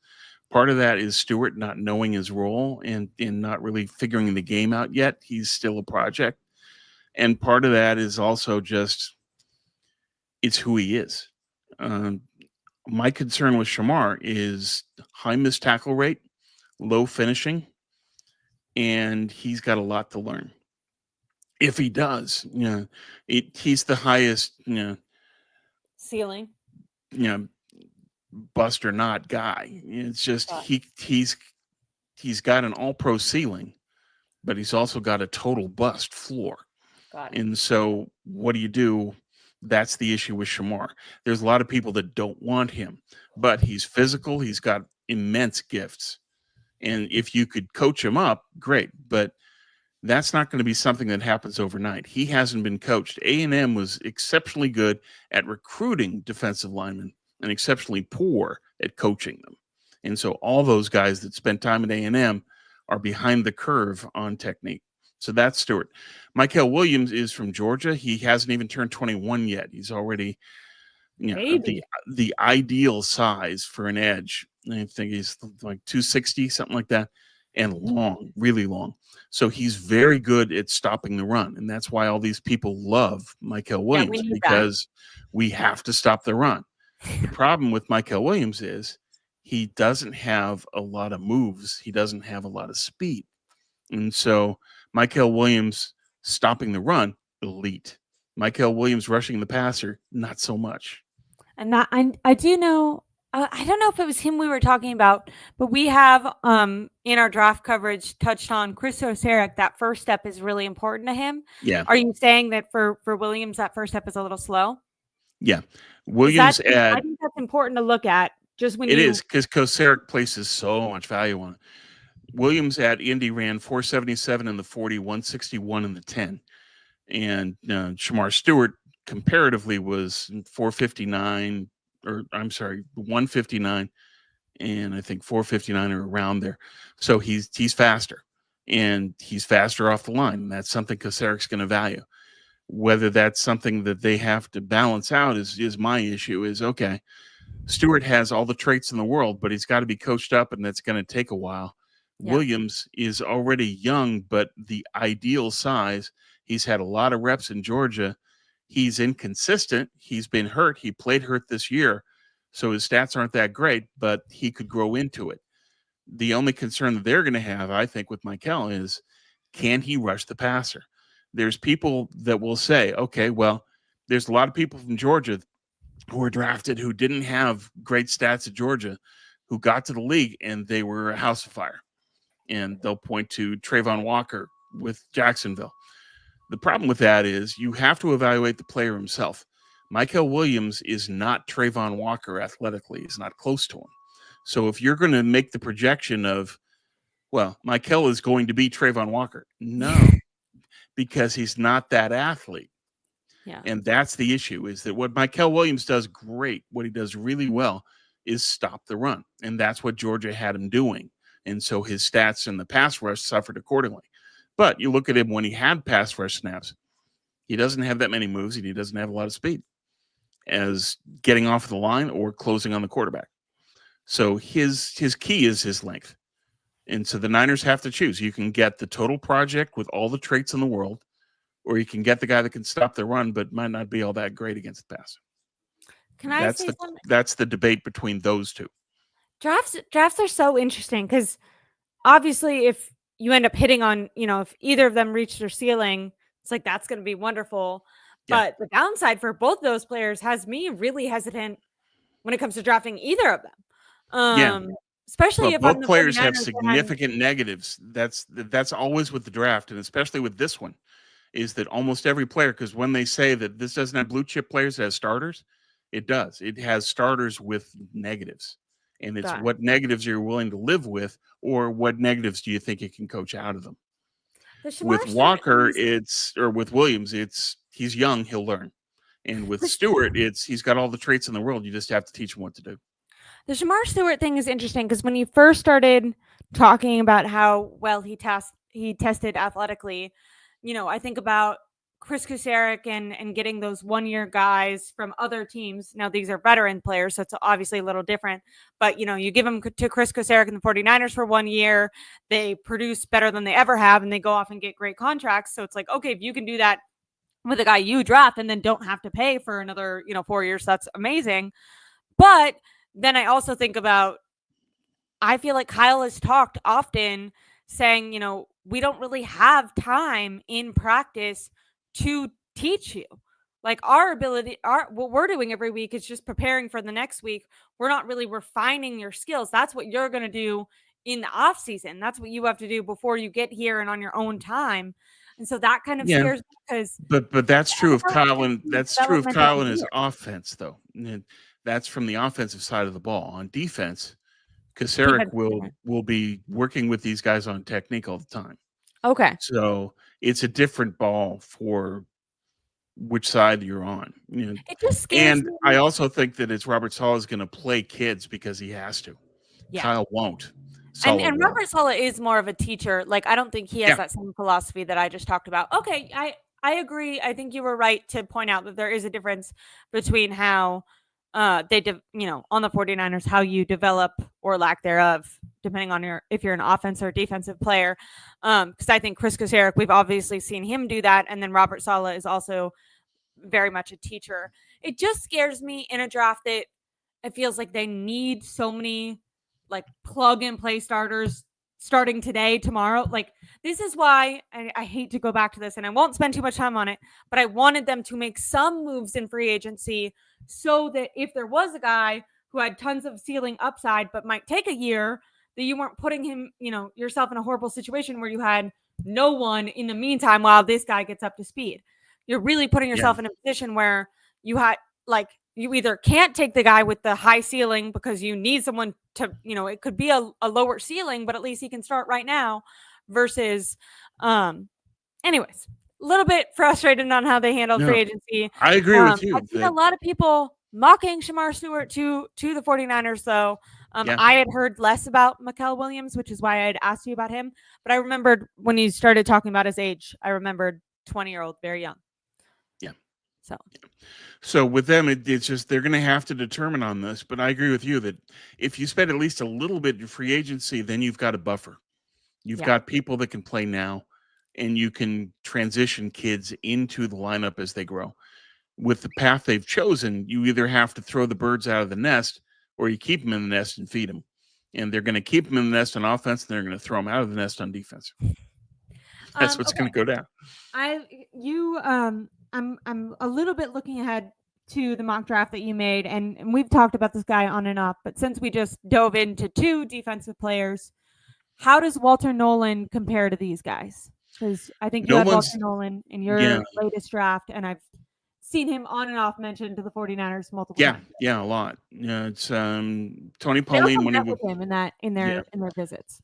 Part of that is Stewart not knowing his role and not really figuring the game out yet. He's still a project. And part of that is also just, it's who he is. My concern with Shamar is high missed tackle rate, low finishing, and he's got a lot to learn. If he does, he's the highest, ceiling, bust or not guy. It's just he's got an all-pro ceiling, but he's also got a total bust floor. And so what do you do? That's the issue with Shamar. There's a lot of people that don't want him, but he's physical. He's got immense gifts. And if you could coach him up, great. But that's not going to be something that happens overnight. He hasn't been coached. A&M was exceptionally good at recruiting defensive linemen and exceptionally poor at coaching them. And so all those guys that spent time at A&M are behind the curve on technique. So that's Stewart. Michael Williams is from Georgia. He hasn't even turned 21 yet. He's already, Baby. the ideal size for an edge. I think he's like 260, something like that, and long, really long. So he's very good at stopping the run, and that's why all these people love Michael Yeah, we Williams, need that. because we have to stop the run. The problem with Michael Williams is he doesn't have a lot of moves. He doesn't have a lot of speed. And so Michael Williams stopping the run, elite. Michael Williams rushing the passer, not so much. And that I do know. I don't know if it was him we were talking about, but we have in our draft coverage touched on Chris Oseric. That first step is really important to him. Yeah. Are you saying that for Williams that first step is a little slow? Yeah. Is that, Williams I at think that's important to look at just when it you is because Kosaric places so much value on it. Williams at Indy ran 477 in the 40, 161 in the 10. And Shamar Stewart comparatively was 459, or I'm sorry, 159, and I think 459 or around there. So he's faster, and he's faster off the line. And that's something Kosaric's going to value. Whether that's something that they have to balance out is my issue. Is okay. Stewart has all the traits in the world, but he's got to be coached up, and that's going to take a while. Yeah. Williams is already young, but the ideal size. He's had a lot of reps in Georgia. He's inconsistent. He's been hurt. He played hurt this year, so his stats aren't that great, but he could grow into it. The only concern that they're going to have, I think, with Michael is, can he rush the passer? There's people that will say, okay, well, there's a lot of people from Georgia who were drafted who didn't have great stats at Georgia, who got to the league and they were a house of fire. And they'll point to Trayvon Walker with Jacksonville. The problem with that is you have to evaluate the player himself. Michael Williams is not Trayvon Walker athletically. He's not close to him. So if you're going to make the projection of, well, Michael is going to be Trayvon Walker, no, because he's not that athlete. Yeah. And that's the issue, is that what Michael Williams does great, what he does really well, is stop the run. And that's what Georgia had him doing. And so his stats in the pass rush suffered accordingly. But you look at him when he had pass rush snaps, he doesn't have that many moves, and he doesn't have a lot of speed as getting off the line or closing on the quarterback. So his key is his length. And so the Niners have to choose. You can get the total project with all the traits in the world, or you can get the guy that can stop the run but might not be all that great against the pass. Can I say something? That's the debate between those two. Drafts are so interesting because obviously if you end up hitting on, if either of them reach their ceiling, it's like that's going to be wonderful. Yeah. But the downside for both those players has me really hesitant when it comes to drafting either of them. Especially if both I'm the players have 49ers significant negatives. That's always with the draft, and especially with this one, is that almost every player, because when they say that this doesn't have blue chip players, it has starters, it does. It has starters with negatives. And it's what negatives you're willing to live with, or what negatives do you think you can coach out of them. With Walker, with Williams, he's young, he'll learn. And with Stewart, he's got all the traits in the world. You just have to teach him what to do. The Shamar Stewart thing is interesting because when he first started talking about how well he tested athletically, I think about Chris Kosaric and getting those 1-year guys from other teams. Now, these are veteran players, so it's obviously a little different. But, you give them to Chris Kosaric and the 49ers for 1 year. They produce better than they ever have, and they go off and get great contracts. So it's like, okay, if you can do that with a guy you draft and then don't have to pay for another, 4 years, that's amazing. But then I also think about, I feel like Kyle has talked often saying, we don't really have time in practice to teach you. Like our ability, what we're doing every week is just preparing for the next week. We're not really refining your skills. That's what you're going to do in the off season. That's what you have to do before you get here and on your own time. And so that kind of scares me because. But that's true of Kyle, and that's true of Kyle and his offense, though. And that's from the offensive side of the ball. On defense, Kosaric will be working with these guys on technique all the time. Okay. So it's a different ball for which side you're on. It just scares me. I also think that it's Robert Saleh is going to play kids because he has to. Yeah. Kyle won't. Sala And will. Robert Saleh is more of a teacher. Like, I don't think he has Yeah. that same philosophy that I just talked about. Okay, I agree. I think you were right to point out that there is a difference between how on the 49ers, how you develop or lack thereof, depending on if you're an offense or defensive player. Because I think Chris Kosarek, we've obviously seen him do that, and then Robert Saleh is also very much a teacher. It just scares me in a draft that it feels like they need so many like plug and play starters starting today, tomorrow. Like, this is why I hate to go back to this and I won't spend too much time on it, but I wanted them to make some moves in free agency so that if there was a guy who had tons of ceiling upside but might take a year, that you weren't putting him, yourself in a horrible situation where you had no one in the meantime while this guy gets up to speed. You're really putting Yeah. yourself in a position where you had like you either can't take the guy with the high ceiling because you need someone to, it could be a lower ceiling, but at least he can start right now versus, anyways, a little bit frustrated on how they handled free No, agency. I agree with I've you seen a that, lot of people mocking Shamar Stewart to the 49ers, though. yeah. I had heard less about Mikael Williams, which is why I had asked you about him. But I remembered when you started talking about his age, I remembered 20-year-old, very young. Yeah. So So with them, it's just they're going to have to determine on this. But I agree with you that if you spend at least a little bit in free agency, then you've got a buffer. You've yeah. got people that can play now, and you can transition kids into the lineup as they grow. With the path they've chosen, you either have to throw the birds out of the nest or you keep them in the nest and feed them. And they're going to keep them in the nest on offense, and they're going to throw them out of the nest on defense. That's what's going Okay. to go down. I'm a little bit looking ahead to the mock draft that you made, and we've talked about this guy on and off, but since we just dove into two defensive players, how does Walter Nolan compare to these guys? Because I think you No had Walter one's, Nolan in yeah, your latest draft, and I've seen him on and off mentioned to the 49ers multiple yeah, times. yeah, a lot. Yeah, it's Tony They also Pauline when he met was, with him in yeah, their visits.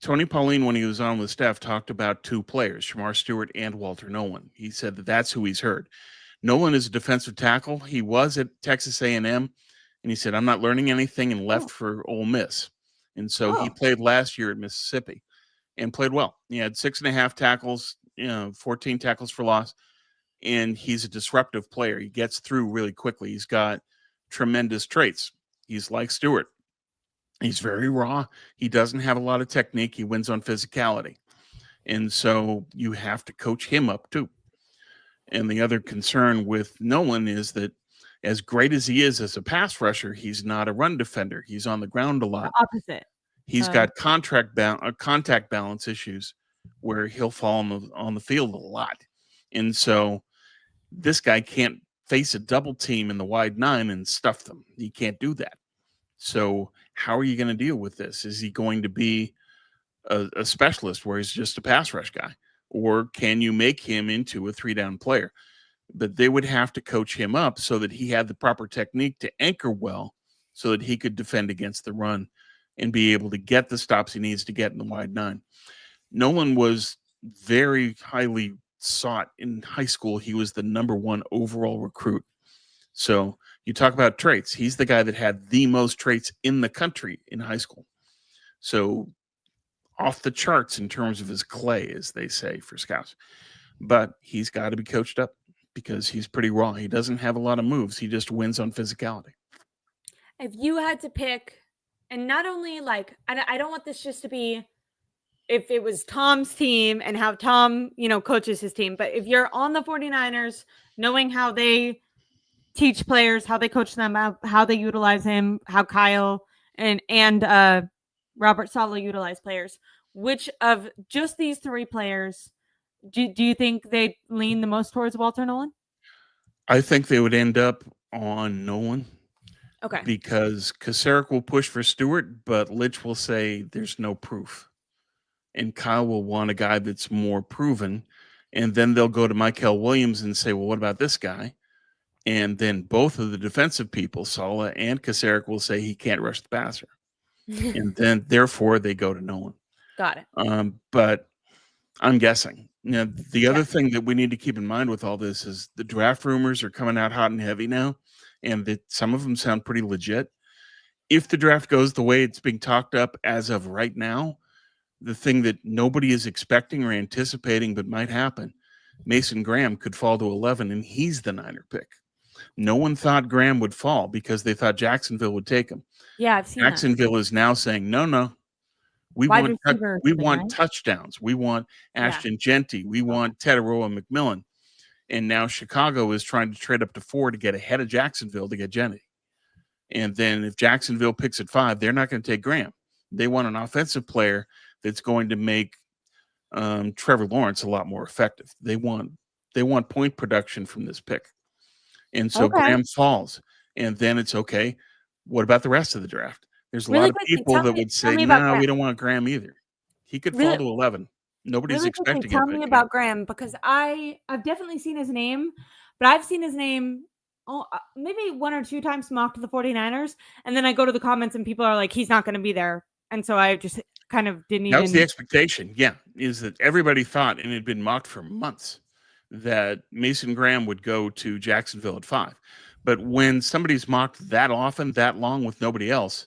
Tony Pauline when he was on with Steph talked about two players, Shamar Stewart and Walter Nolan. He said that that's who he's heard. Nolan is a defensive tackle. He was at Texas A&M, and he said, "I'm not learning anything," and Oh, left for Ole Miss. And so he oh, played last year at Mississippi and played well. He had 6.5 tackles, 14 tackles for loss, and he's a disruptive player. He gets through really quickly. He's got tremendous traits. He's like Stewart. He's very raw. He doesn't have a lot of technique. He wins on physicality. And so you have to coach him up too. And the other concern with Nolan is that as great as he is as a pass rusher, he's not a run defender. He's on the ground a the lot. opposite. He's got contact balance issues where he'll fall on the field a lot. And so this guy can't face a double team in the wide nine and stuff them. He can't do that. So how are you going to deal with this? Is he going to be a specialist where he's just a pass rush guy? Or can you make him into a 3-down player? But they would have to coach him up so that he had the proper technique to anchor well so that he could defend against the run and be able to get the stops he needs to get in the wide nine. Nolan was very highly sought in high school. He was the number 1 overall recruit. So you talk about traits. He's the guy that had the most traits in the country in high school. So off the charts in terms of his clay, as they say for scouts. But he's got to be coached up because he's pretty raw. He doesn't have a lot of moves. He just wins on physicality. If you had to pick, and not only like, I don't want this just to be if it was Tom's team and how Tom, coaches his team, but if you're on the 49ers, knowing how they teach players, how they coach them, how they utilize him, how Kyle and Robert Saleh utilize players, which of just these three players do you think they lean the most towards Walter Nolan? I think they would end up on Nolan Okay. because Kosarek will push for Stewart, but Lynch will say there's no proof. And Kyle will want a guy that's more proven. And then they'll go to Mikael Williams and say, well, what about this guy? And then both of the defensive people, Saleh and Kosarek, will say he can't rush the passer. And then, therefore, they go to Nolan. Got it. But I'm guessing. The Yeah. other thing that we need to keep in mind with all this is the draft rumors are coming out hot and heavy now, and that some of them sound pretty legit. if the draft goes the way it's being talked up as of right now, the thing that nobody is expecting or anticipating but might happen, Mason Graham could fall to 11 and he's the Niner pick. No one thought Graham would fall because they thought Jacksonville would take him. Yeah, I've seen that. Jacksonville is now saying, no, we Wide want receiver or we something, want right? touchdowns. We want Yeah. Ashton Genty. We want Tetaroa McMillan. And now Chicago is trying to trade up to 4 to get ahead of Jacksonville to get Genty. And then if Jacksonville picks at 5, they're not going to take Graham. They want an offensive player that's going to make Trevor Lawrence a lot more effective. They want point production from this pick. And so Okay. Graham falls. And then it's okay. What about the rest of the draft? There's a Really lot of quickly, people that would say, me about no, Graham. we don't want Graham either. He could Really- fall to 11. Nobody's Really quickly, expecting tell it. me about Graham, because I've definitely seen his name, but I've seen his name maybe 1 or 2 times mocked to the 49ers, and then I go to the comments and people are like, he's not going to be there. And so I just kind of didn't even. That was the expectation, yeah, is that everybody thought, and it had been mocked for months, that Mason Graham would go to Jacksonville at 5. But when somebody's mocked that often, that long with nobody else,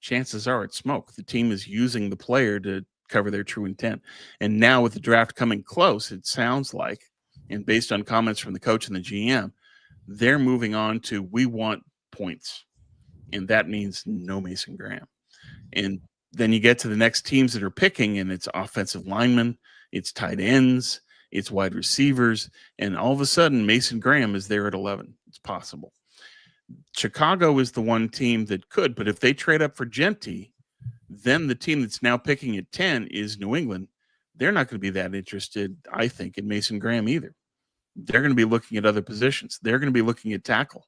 chances are it's smoke. The team is using the player to cover their true intent. And now with the draft coming close, it sounds like, and based on comments from the coach and the GM, they're moving on to we want points. And that means no Mason Graham. And then you get to the next teams that are picking, and it's offensive linemen, it's tight ends, it's wide receivers, and all of a sudden Mason Graham is there at 11. It's possible. Chicago is the one team that could, but if they trade up for Genty, then the team that's now picking at 10 is New England. They're not going to be that interested, I think, in Mason Graham either. They're going to be looking at other positions. They're going to be looking at tackle.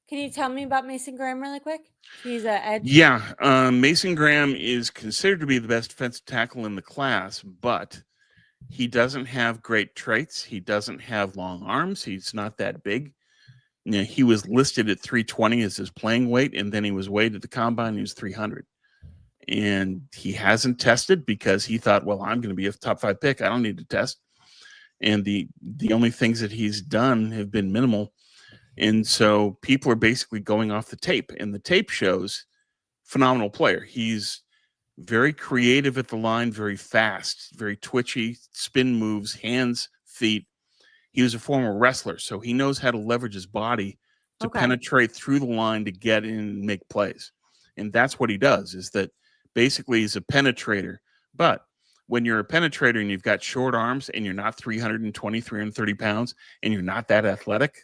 Can you tell me about Mason Graham really quick? He's an edge. Yeah, Mason Graham is considered to be the best defensive tackle in the class, but he doesn't have great traits. He doesn't have long arms. He's not that big. You know, he was listed at 320 as his playing weight, and then he was weighed at the combine. He was 300. And he hasn't tested because he thought, well, I'm going to be a top 5 pick. I don't need to test. And the only things that he's done have been minimal. And so people are basically going off the tape. And the tape shows phenomenal player. He's very creative at the line, very fast, very twitchy, spin moves, hands, feet. He was a former wrestler, so he knows how to leverage his body to penetrate through the line to get in and make plays. And that's what he does, is that basically he's a penetrator. But when you're a penetrator and you've got short arms and you're not 320, 330 pounds and you're not that athletic,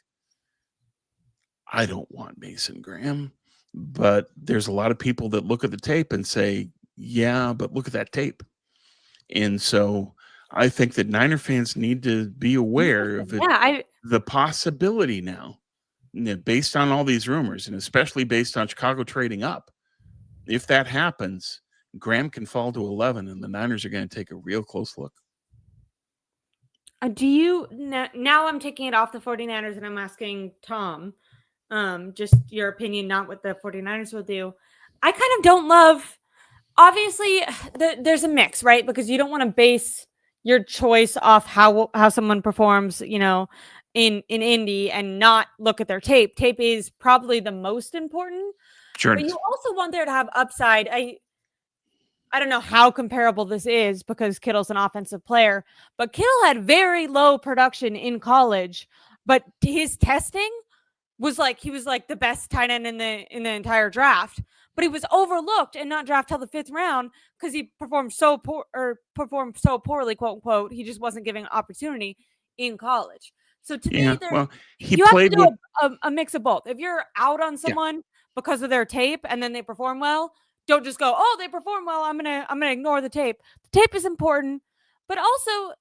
I don't want Mason Graham. But there's a lot of people that look at the tape and say, yeah, but look at that tape. And so I think that Niner fans need to be aware of it, the possibility now, based on all these rumors, and especially based on Chicago trading up. If that happens, Graham can fall to 11, and the Niners are going to take a real close look. Do you now? I'm taking it off the 49ers, and I'm asking Tom, just your opinion, not what the 49ers will do. I kind of don't love. Obviously, there's a mix, right? Because you don't want to base your choice off how someone performs, you know, in Indy and not look at their tape. Tape is probably the most important. Sure. But you also want there to have upside. I don't know how comparable this is because Kittle's an offensive player, but Kittle had very low production in college, but his testing was like he was like the best tight end in the entire draft. But he was overlooked and not drafted till the 5th round because he performed so poorly, quote unquote. He just wasn't given an opportunity in college. So to me, he you played have to do a mix of both. If you're out on someone because of their tape and then they perform well, don't just go, oh, they perform well, I'm gonna ignore the tape. The tape is important, but also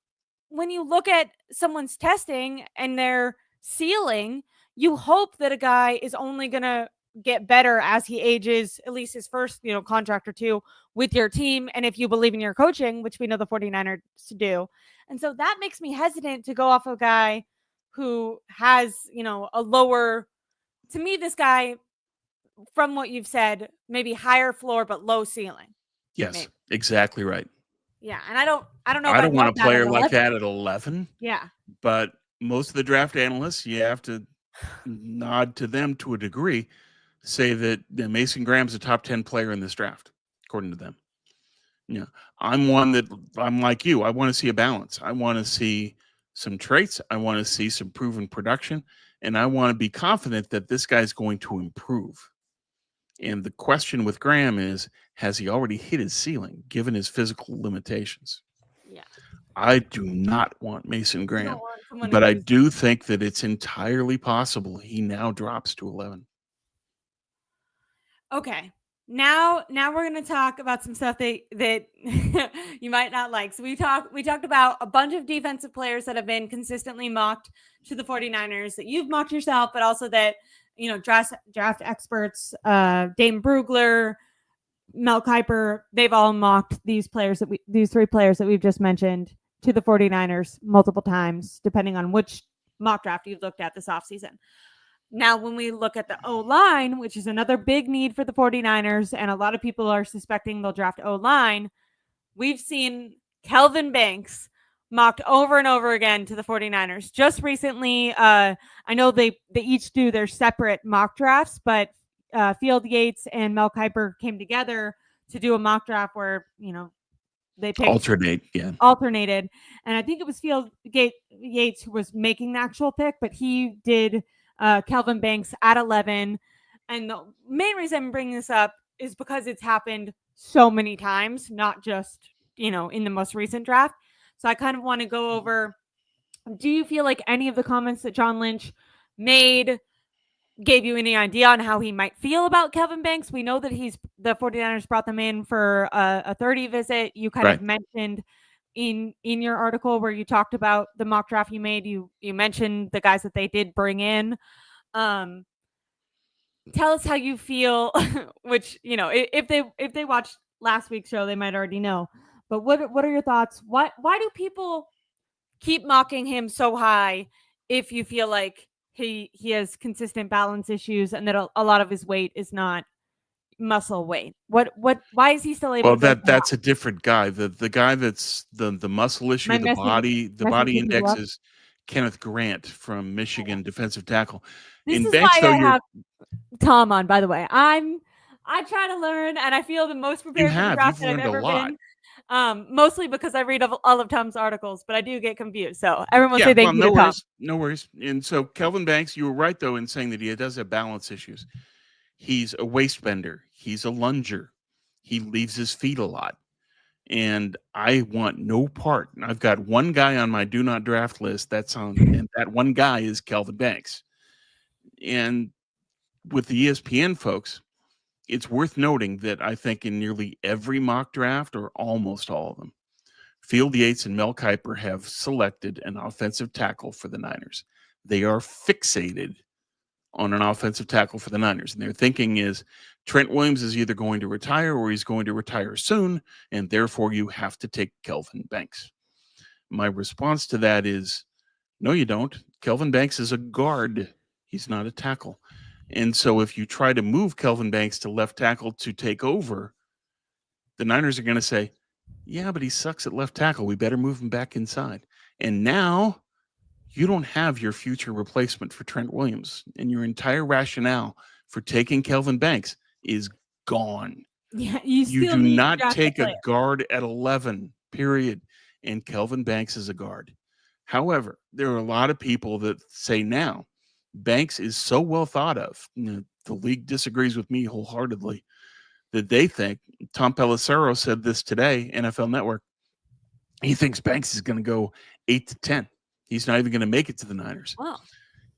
when you look at someone's testing and their ceiling, you hope that a guy is only gonna get better as he ages, at least his first, contract or 2 with your team. And if you believe in your coaching, which we know the 49ers do. And so that makes me hesitant to go off a guy who has, a lower, to me, this guy, from what you've said, maybe higher floor, but low ceiling. Yes, maybe. Exactly right. Yeah. And I don't know. I don't want a player like that at 11. Yeah. But most of the draft analysts, you have to nod to them to a degree, say that Mason Graham's a top 10 player in this draft, according to them. Yeah, I'm one that I'm like you. I want to see a balance. I want to see some traits. I want to see some proven production, and I want to be confident that this guy's going to improve. And the question with Graham is, has he already hit his ceiling given his physical limitations? Yeah. I do not want Mason You don't Graham, want someone but I who's do think that it's entirely possible he now drops to 11. okay. Now we're going to talk about some stuff that you might not like. So we talked about a bunch of defensive players that have been consistently mocked to the 49ers that you've mocked yourself, but also that, draft experts, Dame Brugler, Mel Kiper, they've all mocked these three players that we've just mentioned to the 49ers multiple times, depending on which mock draft you've looked at this offseason. Now, when we look at the O-line, which is another big need for the 49ers, and a lot of people are suspecting they'll draft O-line, we've seen Kelvin Banks mocked over and over again to the 49ers. Just recently, I know they each do their separate mock drafts, but Field Yates and Mel Kiper came together to do a mock draft where, they picked alternated. And I think it was Field Yates who was making the actual pick, but he did Kelvin Banks at 11. And the main reason I'm bringing this up is because it's happened so many times, not just, in the most recent draft. So I kind of want to go over, do you feel like any of the comments that John Lynch made gave you any idea on how he might feel about Kelvin Banks? We know that the 49ers brought them in for a 30 visit. You kind of mentioned in your article where you talked about the mock draft you made, you mentioned the guys that they did bring in. Tell us how you feel, which, if they watched last week's show, they might already know. But what are your thoughts? Why do people keep mocking him so high if you feel like he has consistent balance issues and that a lot of his weight is not muscle weight? Why is he still able to that's a different guy. The guy that's the muscle issue, the body index is Kenneth Grant from Michigan, defensive tackle. This is Banks, why I have Tom on, by the way. I try to learn, and I feel the most prepared for the draft that I've ever been. Mostly because I read all of Tom's articles, but I do get confused. So everyone will say thank you to Tom. No worries. And so Kelvin Banks, you were right, though, in saying that he does have balance issues. He's a waist bender. He's a lunger. He leaves his feet a lot. And I want no part. I've got one guy on my do not draft list and that one guy is Kelvin Banks. And with the ESPN folks, it's worth noting that I think in nearly every mock draft, or almost all of them, Field Yates and Mel Kiper have selected an offensive tackle for the Niners. They are fixated on an offensive tackle for the Niners. And their thinking is Trent Williams is either going to retire or he's going to retire soon, and therefore you have to take Kelvin Banks. My response to that is, no, you don't. Kelvin Banks is a guard. He's not a tackle. And so if you try to move Kelvin Banks to left tackle to take over, the Niners are going to say, yeah, but he sucks at left tackle. We better move him back inside. And now you don't have your future replacement for Trent Williams, and your entire rationale for taking Kelvin Banks is gone. Yeah, you do not take a guard at 11, period. And Kelvin Banks is a guard. However, there are a lot of people that say now Banks is so well thought of. The league disagrees with me wholeheartedly that they think, Tom Pelissero said this today, NFL Network, he thinks Banks is going to go 8 to 10. He's not even going to make it to the Niners. Wow.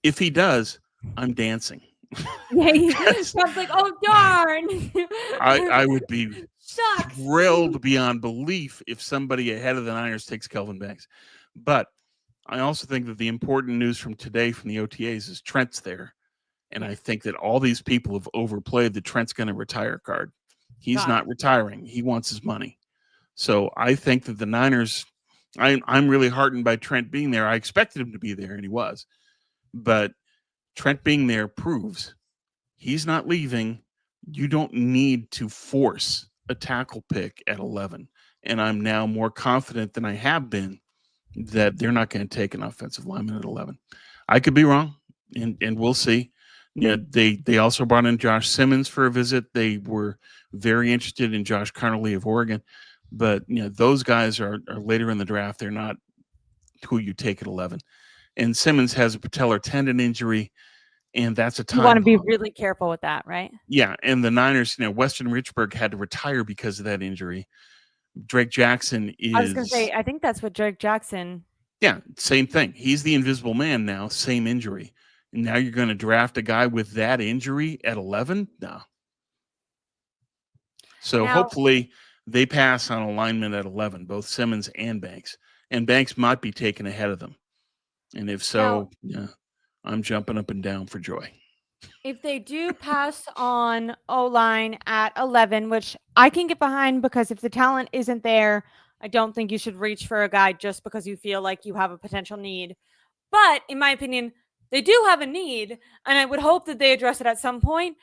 If he does, I'm dancing. Yeah, Trump's like, oh, darn. I would be thrilled beyond belief if somebody ahead of the Niners takes Kelvin Banks. But I also think that the important news from today from the OTAs is Trent's there. And I think that all these people have overplayed the Trent's going to retire card. He's not retiring. He wants his money. So I think that the Niners, I'm really heartened by Trent being there. I expected him to be there, and he was. But Trent being there proves he's not leaving. You don't need to force a tackle pick at 11. And I'm now more confident than I have been that they're not going to take an offensive lineman at 11. I could be wrong, and we'll see. Yeah, they also brought in Josh Simmons for a visit. They were very interested in Josh Conerly of Oregon, but those guys are later in the draft. They're not who you take at 11. And Simmons has a patellar tendon injury, and that's a You want time to be bomb. really careful with that, right? Yeah, and the Niners, Weston Richburg had to retire because of that injury. Drake Jackson I was going to say, is, I think that's what Drake Jackson. yeah, same thing. He's the invisible man now, same injury. And now you're going to draft a guy with that injury at 11? No. So Now, hopefully they pass on alignment at 11, both Simmons and Banks. And Banks might be taken ahead of them. And if now, so, yeah, I'm jumping up and down for joy. if they do pass on O-line at 11, which I can get behind because if the talent isn't there, I don't think you should reach for a guy just because you feel like you have a potential need. But in my opinion, they do have a need, and I would hope that they address it at some point.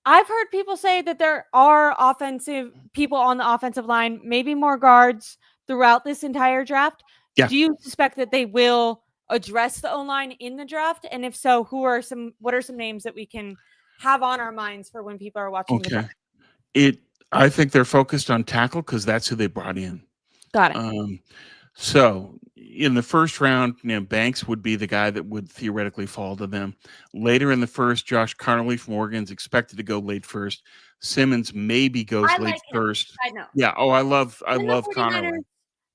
I've heard people say that there are offensive people on the offensive line, maybe more guards throughout this entire draft. Yeah. Do you suspect that they will address the O-line in the draft? And if so, what are some names that we can have on our minds for when people are watching the draft? I think they're focused on tackle because that's who they brought in. Got it. So in the first round, Banks would be the guy that would theoretically fall to them. Later in the first, Josh Conerly from Oregon is expected to go late first. Simmons maybe goes late first. I know. Yeah. Oh, I love And the 49ers, Conerly.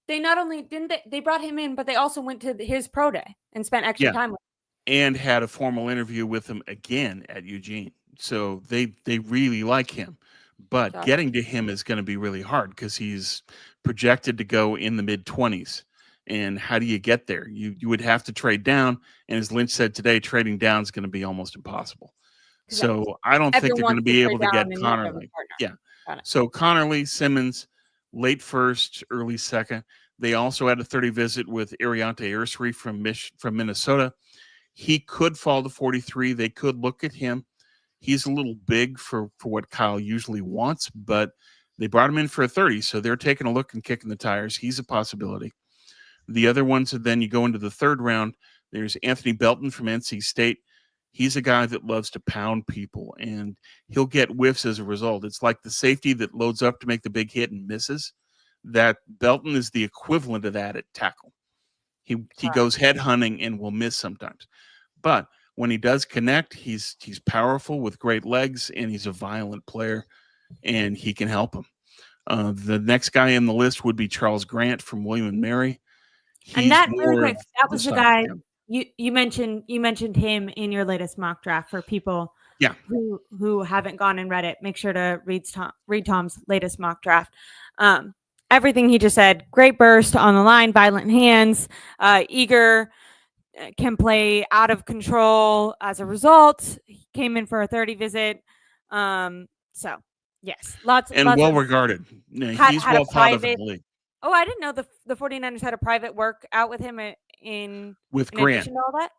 they not only didn't they brought him in, but they also went to his pro day and spent extra Yeah. time with him. And had a formal interview with him again at Eugene. So they really like him. But Got it. getting to him is going to be really hard because he's projected to go in the mid-20s. And how do you get there? You would have to trade down. And as Lynch said today, trading down is going to be almost impossible. So I don't think Everyone they're going to wants to be trade able to down get and not have a Conerly. partner. Yeah. Got it. So Conerly, Simmons, late first, early second. They also had a 30 visit with Aireonna from Minnesota. He could fall to 43. They could look at him. He's a little big for what Kyle usually wants, but they brought him in for a 30, so they're taking a look and kicking the tires. He's a possibility. The other ones, and then you go into the third round, there's Anthony Belton from NC State. He's a guy that loves to pound people, and he'll get whiffs as a result. It's like the safety that loads up to make the big hit and misses. That Belton is the equivalent of that at tackle. He goes head hunting and will miss sometimes. But when he does connect, he's powerful with great legs, and he's a violent player, and he can help him. The next guy in the list would be Charles Grant from William and Mary. And that really more quick, of that was the soft guy hand. you mentioned him in your latest mock draft. For people Yeah. who haven't gone and read it, make sure to read Tom's latest mock draft. Everything he just said, great burst on the line, violent hands, eager, can play out of control as a result. He came in for a 30 visit. So yes, lots well of regarded. He's had a well thought of in private. the league. Oh, I didn't know the 49ers had a private workout with him in Grant. addition to all that.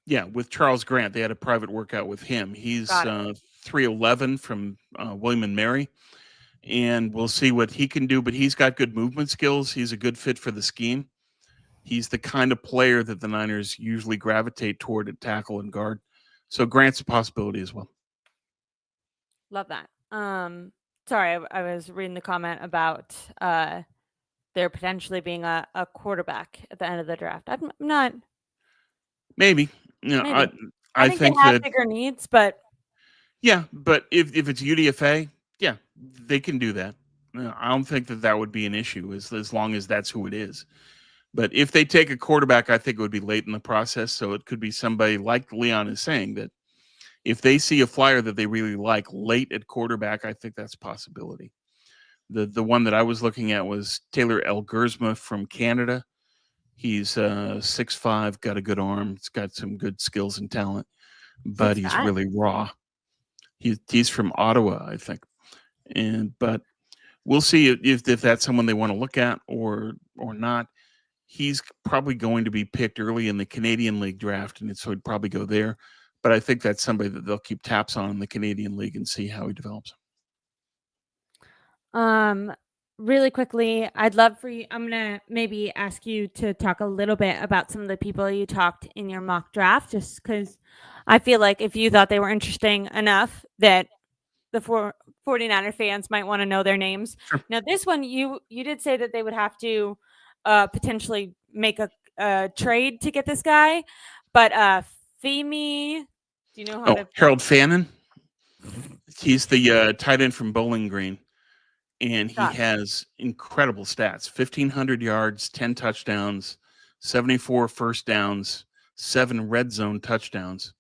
Yeah, with Charles Grant, they had a private workout with him. He's 311 from William and Mary, and we'll see what he can do. But he's got good movement skills. He's a good fit for the scheme. He's the kind of player that the Niners usually gravitate toward at tackle and guard. So Grant's a possibility as well. Love that. Sorry, I was reading the comment about there potentially being a quarterback at the end of the draft. I'm not. Maybe. Maybe. I think think they have that bigger needs, but yeah, but if it's UDFA, yeah, they can do that. I don't think that would be an issue as long as that's who it is. But if they take a quarterback, I think it would be late in the process. So it could be somebody like Leon is saying that if they see a flyer that they really like late at quarterback, I think that's a possibility. The one that I was looking at was Taylor Elgersma from Canada. He's 6'5", got a good arm. He's got some good skills and talent, but he's really raw. He's from Ottawa, I think. But we'll see if that's someone they want to look at or not. He's probably going to be picked early in the Canadian League draft, and so he'd probably go there. But I think that's somebody that they'll keep tabs on in the Canadian League and see how he develops. really quickly, I'd love for you. I'm gonna maybe ask you to talk a little bit about some of the people you talked in your mock draft, just because I feel like if you thought they were interesting enough that the 49er fans might want to know their names. Sure. Now, this one you did say that they would have to potentially make a trade to get this guy, but Femi, do you know how Oh, to? Harold Fannin. He's the tight end from Bowling Green, and he Got has incredible stats: 1,500 yards, 10 touchdowns, 74 first downs, 7 red zone touchdowns.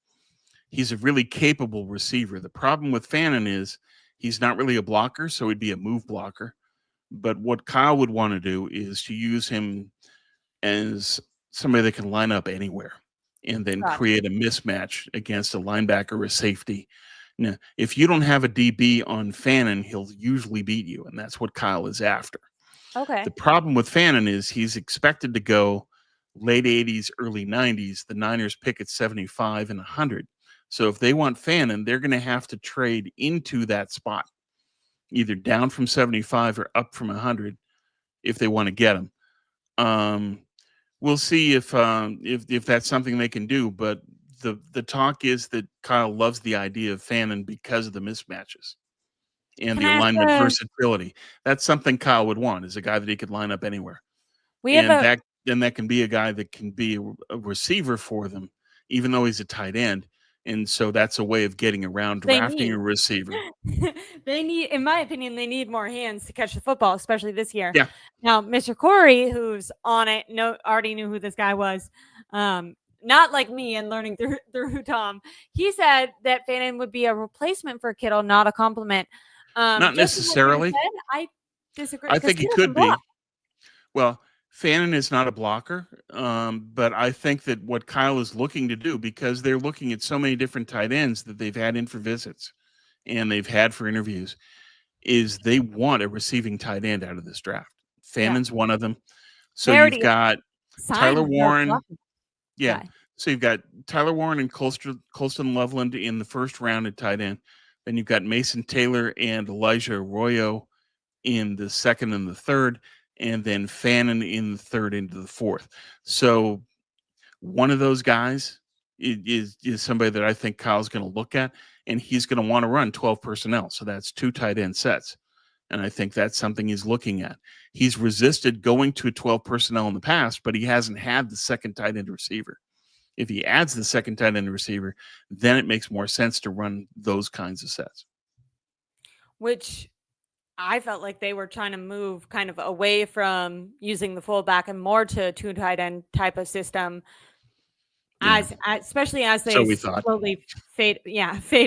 He's a really capable receiver. The problem with Fannin is he's not really a blocker, so he'd be a move blocker. But what Kyle would want to do is to use him as somebody that can line up anywhere and then Gotcha. create a mismatch against a linebacker or a safety. Now, if you don't have a DB on Fannin, he'll usually beat you, and that's what Kyle is after. Okay. The problem with Fannin is he's expected to go late 80s, early 90s. The Niners pick at 75 and 100. So if they want Fannin, they're going to have to trade into that spot, either down from 75 or up from 100 if they want to get him. We'll see if that's something they can do. But the talk is that Kyle loves the idea of Fannin because of the mismatches and Can the I ask alignment versatility. That's something Kyle would want, is a guy that he could line up anywhere. we have And a that can be a guy that can be a receiver for them, even though he's a tight end. And so that's a way of getting around they drafting need a receiver. they need, in my opinion, they need more hands to catch the football, especially this year. Yeah. Now, Mr. Corey, who's on it, already knew who this guy was. Not like me and learning through Tom. He said that Fannin would be a replacement for Kittle, not a compliment. Not Just with that being necessarily. said, I disagree I because think he Kittle can could block. be. Well, Fannin is not a blocker, but I think that what Kyle is looking to do, because they're looking at so many different tight ends that they've had in for visits and they've had for interviews, is they want a receiving tight end out of this draft. Yeah, Fannin's one of them. So they you've already got Tyler signed the Warren. blocking Yeah. guy. So you've got Tyler Warren and Colston Loveland in the first round at tight end. Then you've got Mason Taylor and Elijah Arroyo in the second and the third, and then Fannin in the third into the fourth. So one of those guys is somebody that I think Kyle's going to look at, and he's going to want to run 12 personnel. So that's 2 tight end sets. And I think that's something he's looking at. He's resisted going to 12 personnel in the past, but he hasn't had the second tight end receiver. If he adds the second tight end receiver, then it makes more sense to run those kinds of sets. Which I felt like they were trying to move kind of away from using the fullback and more to a 2 tight end type of system, Yeah. especially as So they we thought. slowly fade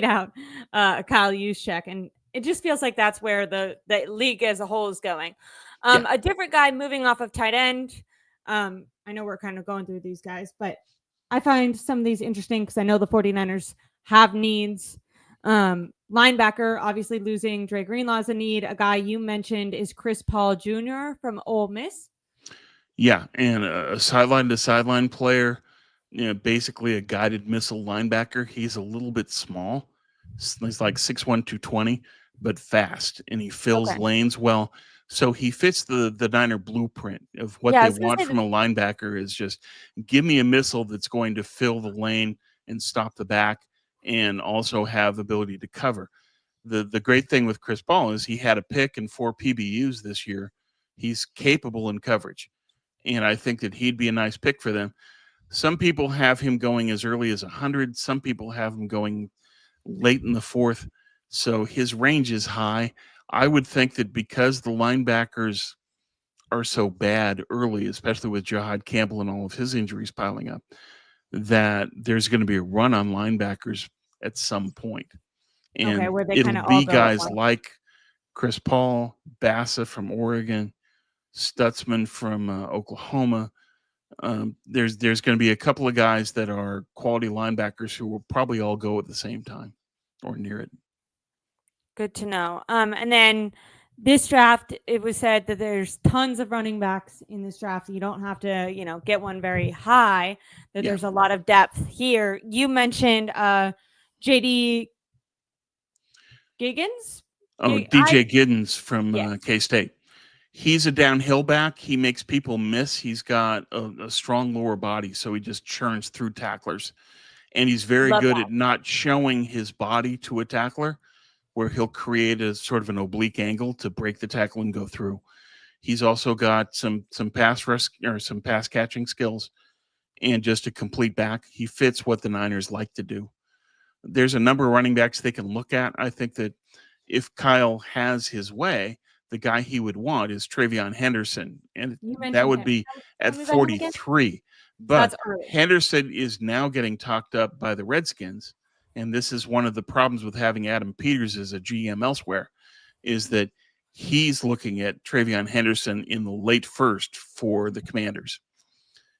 out Kyle Juszczyk, and it just feels like that's where the league as a whole is going. Yeah. A different guy moving off of tight end. I know we're kind of going through these guys, but I find some of these interesting because I know the 49ers have needs. Linebacker, obviously losing Dre Greenlaw is a need. A guy you mentioned is Chris Paul Jr. from Ole Miss. Yeah, and a sideline to sideline player, basically a guided missile linebacker. He's a little bit small. He's like 6'1", 220, but fast, and he fills Okay. lanes well. So he fits the Niner blueprint of what Yeah, I they was gonna want say from a linebacker is just give me a missile that's going to fill the lane and stop the back and also have the ability to cover. The great thing with Chris Paul is he had a pick and 4 PBUs this year. He's capable in coverage, and I think that he'd be a nice pick for them. Some people have him going as early as 100. Some people have him going late in the fourth. So his range is high. I would think that because the linebackers are so bad early, especially with Jahad Campbell and all of his injuries piling up, that there's going to be a run on linebackers at some point. okay, And where they it'll kind of all be go at guys once. like Chris Paul, Bassa from Oregon, Stutzman from Oklahoma. There's going to be a couple of guys that are quality linebackers who will probably all go at the same time or near it. Good to know. And then this draft, it was said that there's tons of running backs in this draft. You don't have to, get one very high. That Yeah. there's a lot of depth here. You mentioned JD Giggins. Oh, DJ Giddens from Yes. K-State. He's a downhill back. He makes people miss. He's got a strong lower body, so he just churns through tacklers. And he's very Love good that. at not showing his body to a tackler, where he'll create a sort of an oblique angle to break the tackle and go through. He's also got some pass rush or some pass catching skills and just a complete back. He fits what the Niners like to do. There's a number of running backs they can look at. I think that if Kyle has his way, the guy he would want is Travion Henderson, and You that mentioned would him. be Tell at me about him again. 43. That's But early. Henderson is now getting talked up by the Redskins, and this is one of the problems with having Adam Peters as a GM elsewhere, is that he's looking at Travion Henderson in the late first for the Commanders.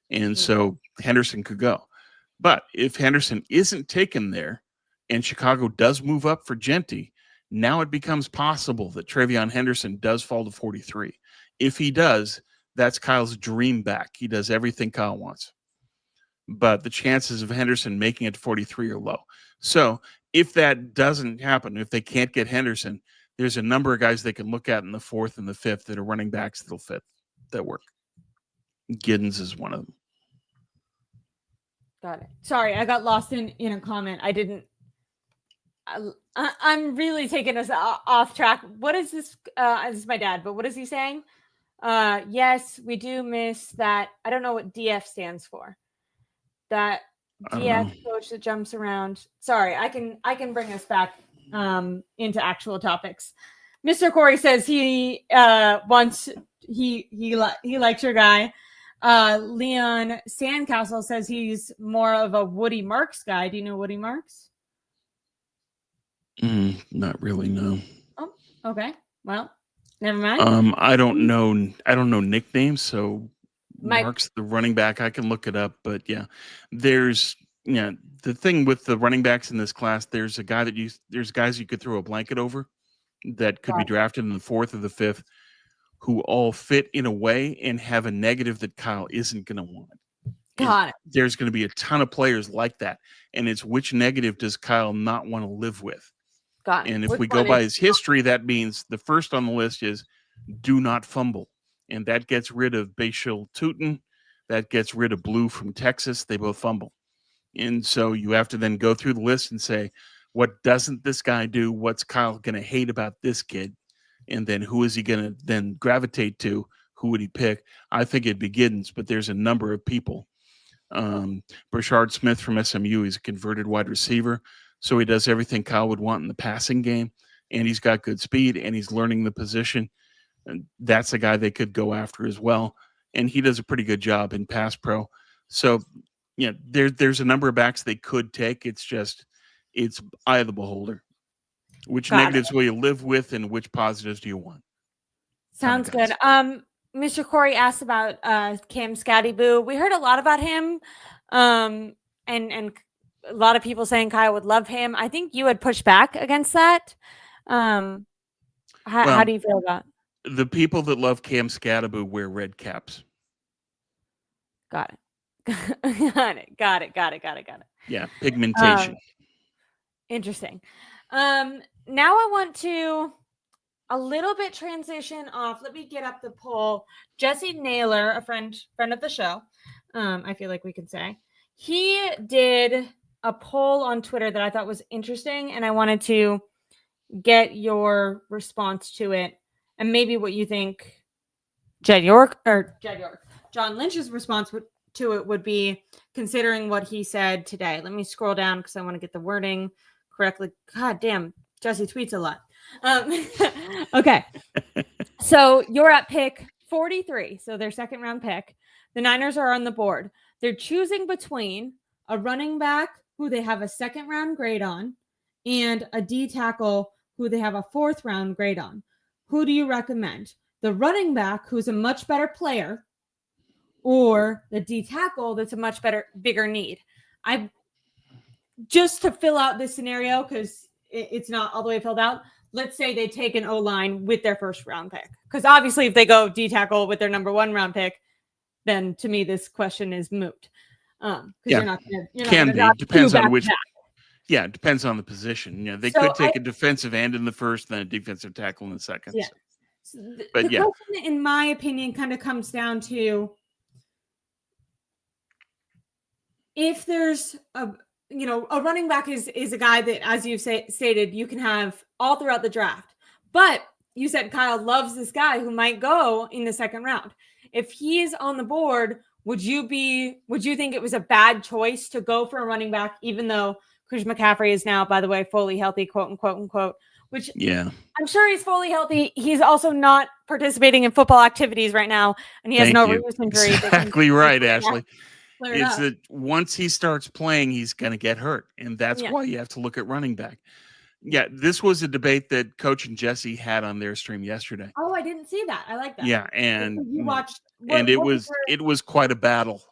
And so Henderson could go. But if Henderson isn't taken there and Chicago does move up for Genty, now it becomes possible that Travion Henderson does fall to 43. If he does, that's Kyle's dream back. He does everything Kyle wants. But the chances of Henderson making it to 43 are low. So if that doesn't happen, if they can't get Henderson, there's a number of guys they can look at in the fourth and the fifth that are running backs that'll fit, that work. Giddens is one of them. Got it. Sorry, I got lost in a comment. I didn't. I'm really taking us off track. What is this? This is my dad, but what is he saying? Yes, we do miss that. I don't know what DF stands for. That DF coach that jumps around. Sorry, I can bring us back into actual topics. Mr. Corey says he wants he likes your guy. Leon Sandcastle says he's more of a Woody Marks guy. Do you know Woody Marks? Not really, no. Oh, okay. Well, never mind. I don't know nicknames, so Mark's the running back. I can look it up, but yeah, there's the thing with the running backs in this class. There's guys you could throw a blanket over that could be drafted in the fourth or the fifth, who all fit in a way and have a negative that Kyle isn't going to want. Got it. There's going to be a ton of players like that, and it's which negative does Kyle not want to live with? Got it. And if we go by his history, that means the first on the list is do not fumble. And that gets rid of Bashil Tootin. That gets rid of Blue from Texas. They both fumble. And so you have to then go through the list and say, what doesn't this guy do? What's Kyle going to hate about this kid? And then who is he going to then gravitate to? Who would he pick? I think it'd be Giddens, but there's a number of people. Brashard Smith from SMU, he's a converted wide receiver. So he does everything Kyle would want in the passing game. And he's got good speed, and he's learning the position. And that's a guy they could go after as well. And he does a pretty good job in pass pro. So, there's a number of backs they could take. It's eye of the beholder. Which negatives will you live with, and which positives do you want? Sounds good. Mr. Corey asked about Cam Scatty-Boo. We heard a lot about him, and a lot of people saying Kyle would love him. I think you had pushed back against that. How do you feel about it? The people that love Cam Scatty-Boo wear red caps. Got it. Got it. Yeah, pigmentation. Interesting. Now I want to a little bit transition off. Let me get up the poll. Jesse Naylor, a friend of the show, I feel like we could say, he did a poll on Twitter that I thought was interesting, and I wanted to get your response to it and maybe what you think John Lynch's response to it would be, considering what he said today. Let me scroll down because I want to get the wording correctly. God damn, Jesse tweets a lot. Okay. So you're at pick 43. So their second round pick. The Niners are on the board. They're choosing between a running back who they have a second round grade on and a D tackle who they have a fourth round grade on. Who do you recommend? The running back, who's a much better player, or the D tackle that's a much bigger need? Just to fill out this scenario, because it's not all the way filled out, let's say they take an O-line with their first round pick. Because obviously if they go D tackle with their number one round pick, then to me this question is moot. You're not gonna depends on which. Yeah, it depends on the position. They could take a defensive end in the first, then a defensive tackle in the second. Yeah. But The question, in my opinion, kind of comes down to if there's a running back is a guy that, as you stated, you can have all throughout the draft. But you said Kyle loves this guy who might go in the second round. If he's on the board, would you think it was a bad choice to go for a running back, even though Christian McCaffrey is now, by the way, fully healthy, quote unquote, which yeah, I'm sure he's fully healthy. He's also not participating in football activities right now, and he has no recent injury. Exactly right, Ashley. It's up. that once he starts playing, he's going to get hurt. And that's Yeah. why you have to look at running back. Yeah, this was a debate that Coach and Jesse had on their stream yesterday. Oh, I didn't see that. I like that. Yeah, and you watched, it was quite a battle.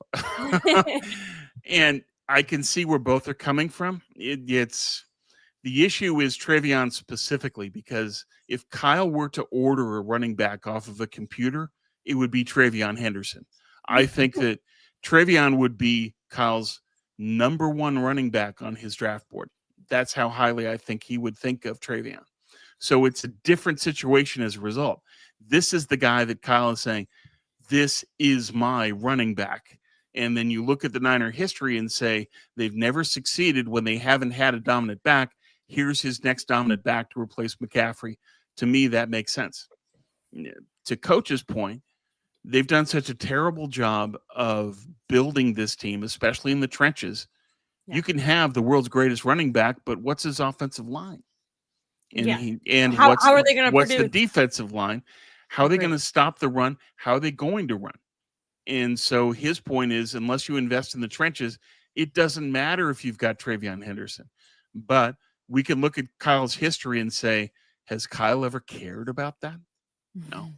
And I can see where both are coming from. It's the issue is Travion specifically, because if Kyle were to order a running back off of a computer, it would be Travion Henderson. I think that Travion would be Kyle's number one running back on his draft board. That's how highly I think he would think of Travion. So it's a different situation as a result. This is the guy that Kyle is saying, this is my running back. And then you look at the Niner history and say they've never succeeded when they haven't had a dominant back. Here's his next dominant back to replace McCaffrey. To me, that makes sense. To Coach's point, they've done such a terrible job of building this team, especially in the trenches. Yeah. You can have the world's greatest running back, but what's his offensive line? And how are they going to produce? The defensive line? How are they going to stop the run? How are they going to run? And so his point is, unless you invest in the trenches, it doesn't matter if you've got Travion Henderson. But we can look at Kyle's history and say, has Kyle ever cared about that? No.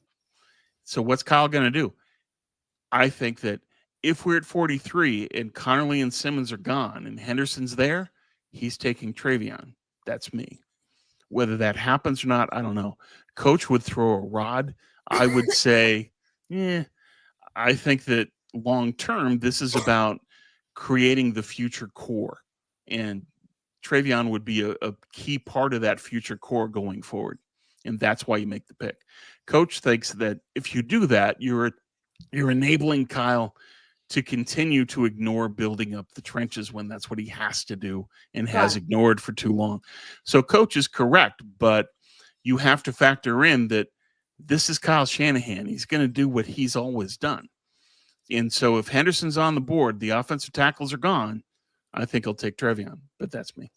So what's Kyle going to do? I think that if we're at 43 and Connerly and Simmons are gone and Henderson's there, he's taking Travion. That's me. Whether that happens or not, I don't know. Coach would throw a rod. I would say, I think that long term, this is about creating the future core. And Travion would be a key part of that future core going forward. And that's why you make the pick. Coach thinks that if you do that, you're enabling Kyle to continue to ignore building up the trenches when that's what he has to do and has ignored for too long. So Coach is correct, but you have to factor in that this is Kyle Shanahan. He's going to do what he's always done. And so if Henderson's on the board, the offensive tackles are gone, I think he'll take Travion, but that's me.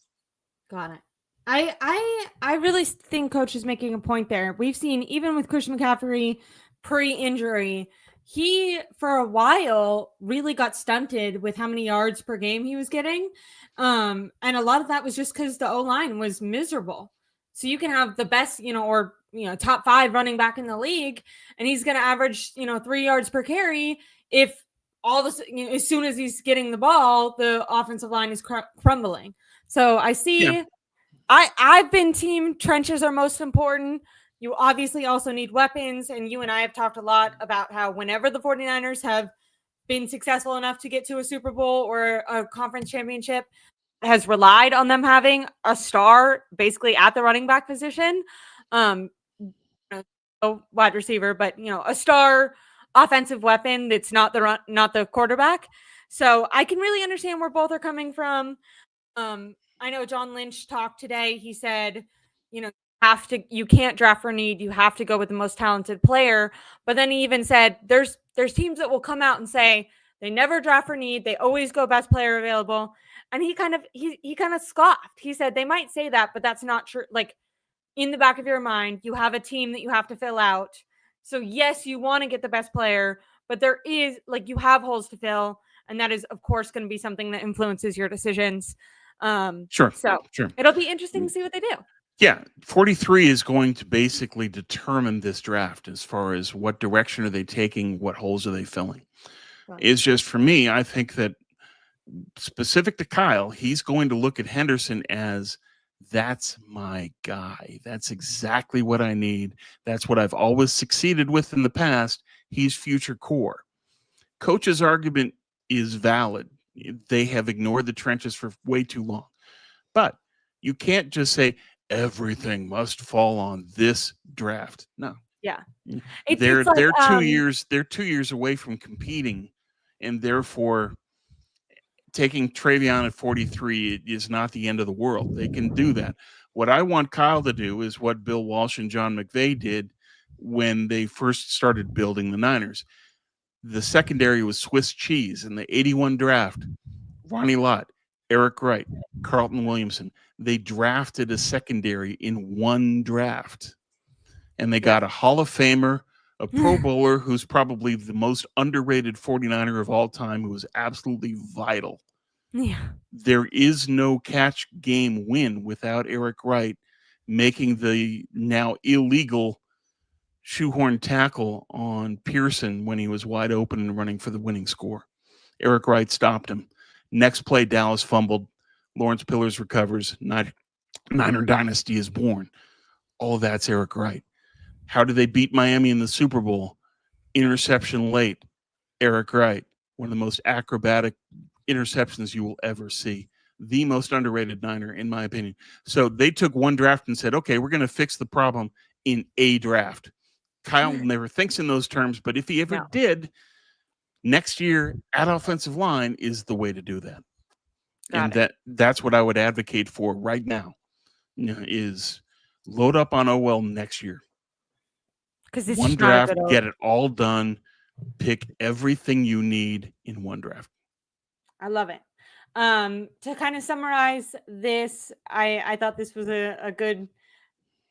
Got it. I really think Coach is making a point there. We've seen, even with Christian McCaffrey pre-injury, he for a while really got stunted with how many yards per game he was getting. And a lot of that was just because the O-line was miserable. So you can have the best, top 5 running back in the league, and he's going to average, 3 yards per carry. If all this, as soon as he's getting the ball, the offensive line is crumbling. So I see. Yeah. I've been team trenches are most important. You obviously also need weapons. And you and I have talked a lot about how whenever the 49ers have been successful enough to get to a Super Bowl or a conference championship, has relied on them having a star basically at the running back position. Wide receiver, but a star offensive weapon that's not the quarterback. So I can really understand where both are coming from. I know John Lynch talked today. He said, you can't draft for need. You have to go with the most talented player. But then he even said there's teams that will come out and say they never draft for need. They always go best player available. And he kind of scoffed. He said they might say that, but that's not true. Like, in the back of your mind, you have a team that you have to fill out. So yes, you want to get the best player, but there is, you have holes to fill. And that is, of course, going to be something that influences your decisions. Sure. It'll be interesting to see what they do. Yeah. 43 is going to basically determine this draft as far as what direction are they taking, what holes are they filling. It's just, for me, I think that specific to Kyle, he's going to look at Henderson as, that's my guy. That's exactly what I need. That's what I've always succeeded with in the past. He's future core. Coach's argument is valid. They have ignored the trenches for way too long. But you can't just say everything must fall on this draft. No. Yeah. They're It's like, they're 2 years they're 2 years away from competing, and therefore taking Travion at 43 is not the end of the world. They can do that. What I want Kyle to do is what Bill Walsh and John McVay did when they first started building the Niners. The secondary was Swiss cheese in the 81 draft. Ronnie Lott, Eric Wright, Carlton Williamson. They drafted a secondary in one draft. And they got a Hall of Famer, a Pro Bowler who's probably the most underrated 49er of all time, who was absolutely vital. yeah. There is no catch game win without Eric Wright making the now illegal shoehorn tackle on Pearson when he was wide open and running for the winning score. Eric Wright stopped him. Next play, Dallas fumbled. Lawrence Pillars recovers. Niner Dynasty is born. All of that's Eric Wright. How did they beat Miami in the Super Bowl? Interception late. Eric Wright, one of the most acrobatic interceptions you will ever see. The most underrated Niner, in my opinion. So they took one draft and said, okay, we're going to fix the problem in a draft. Kyle never thinks in those terms, but if he ever did, next year at offensive line is the way to do that. That's what I would advocate for right now, is load up on OL next year. Because it's one draft, get it all done, pick everything you need in one draft. I love it. To kind of summarize this, I thought this was a good.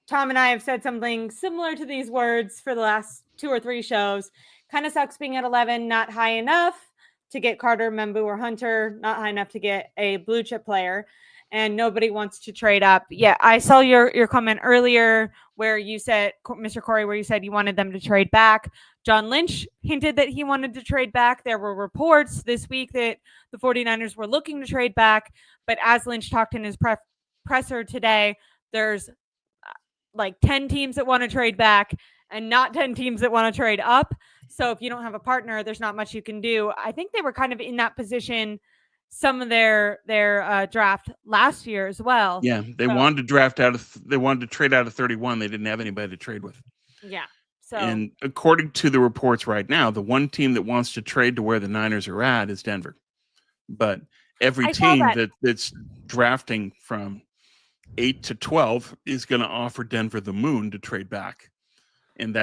Tom and I have said something similar to these words for the last 2 or 3 shows. Kind of sucks being at 11, not high enough to get Carter, Membu, or Hunter, not high enough to get a blue chip player, and nobody wants to trade up. Yeah, I saw your comment earlier where you said, Mr. Corey, where you said you wanted them to trade back. John Lynch hinted that he wanted to trade back. There were reports this week that the 49ers were looking to trade back, but as Lynch talked in his presser today, there's like 10 teams that want to trade back and not 10 teams that want to trade up. So if you don't have a partner, there's not much you can do. I think they were kind of in that position some of their draft last year as well. Yeah, they wanted to trade out of 31. They didn't have anybody to trade with. Yeah. So, and according to the reports right now, the one team that wants to trade to where the Niners are at is Denver. But every team that's drafting from 8 to 12 is going to offer Denver the moon to trade back. And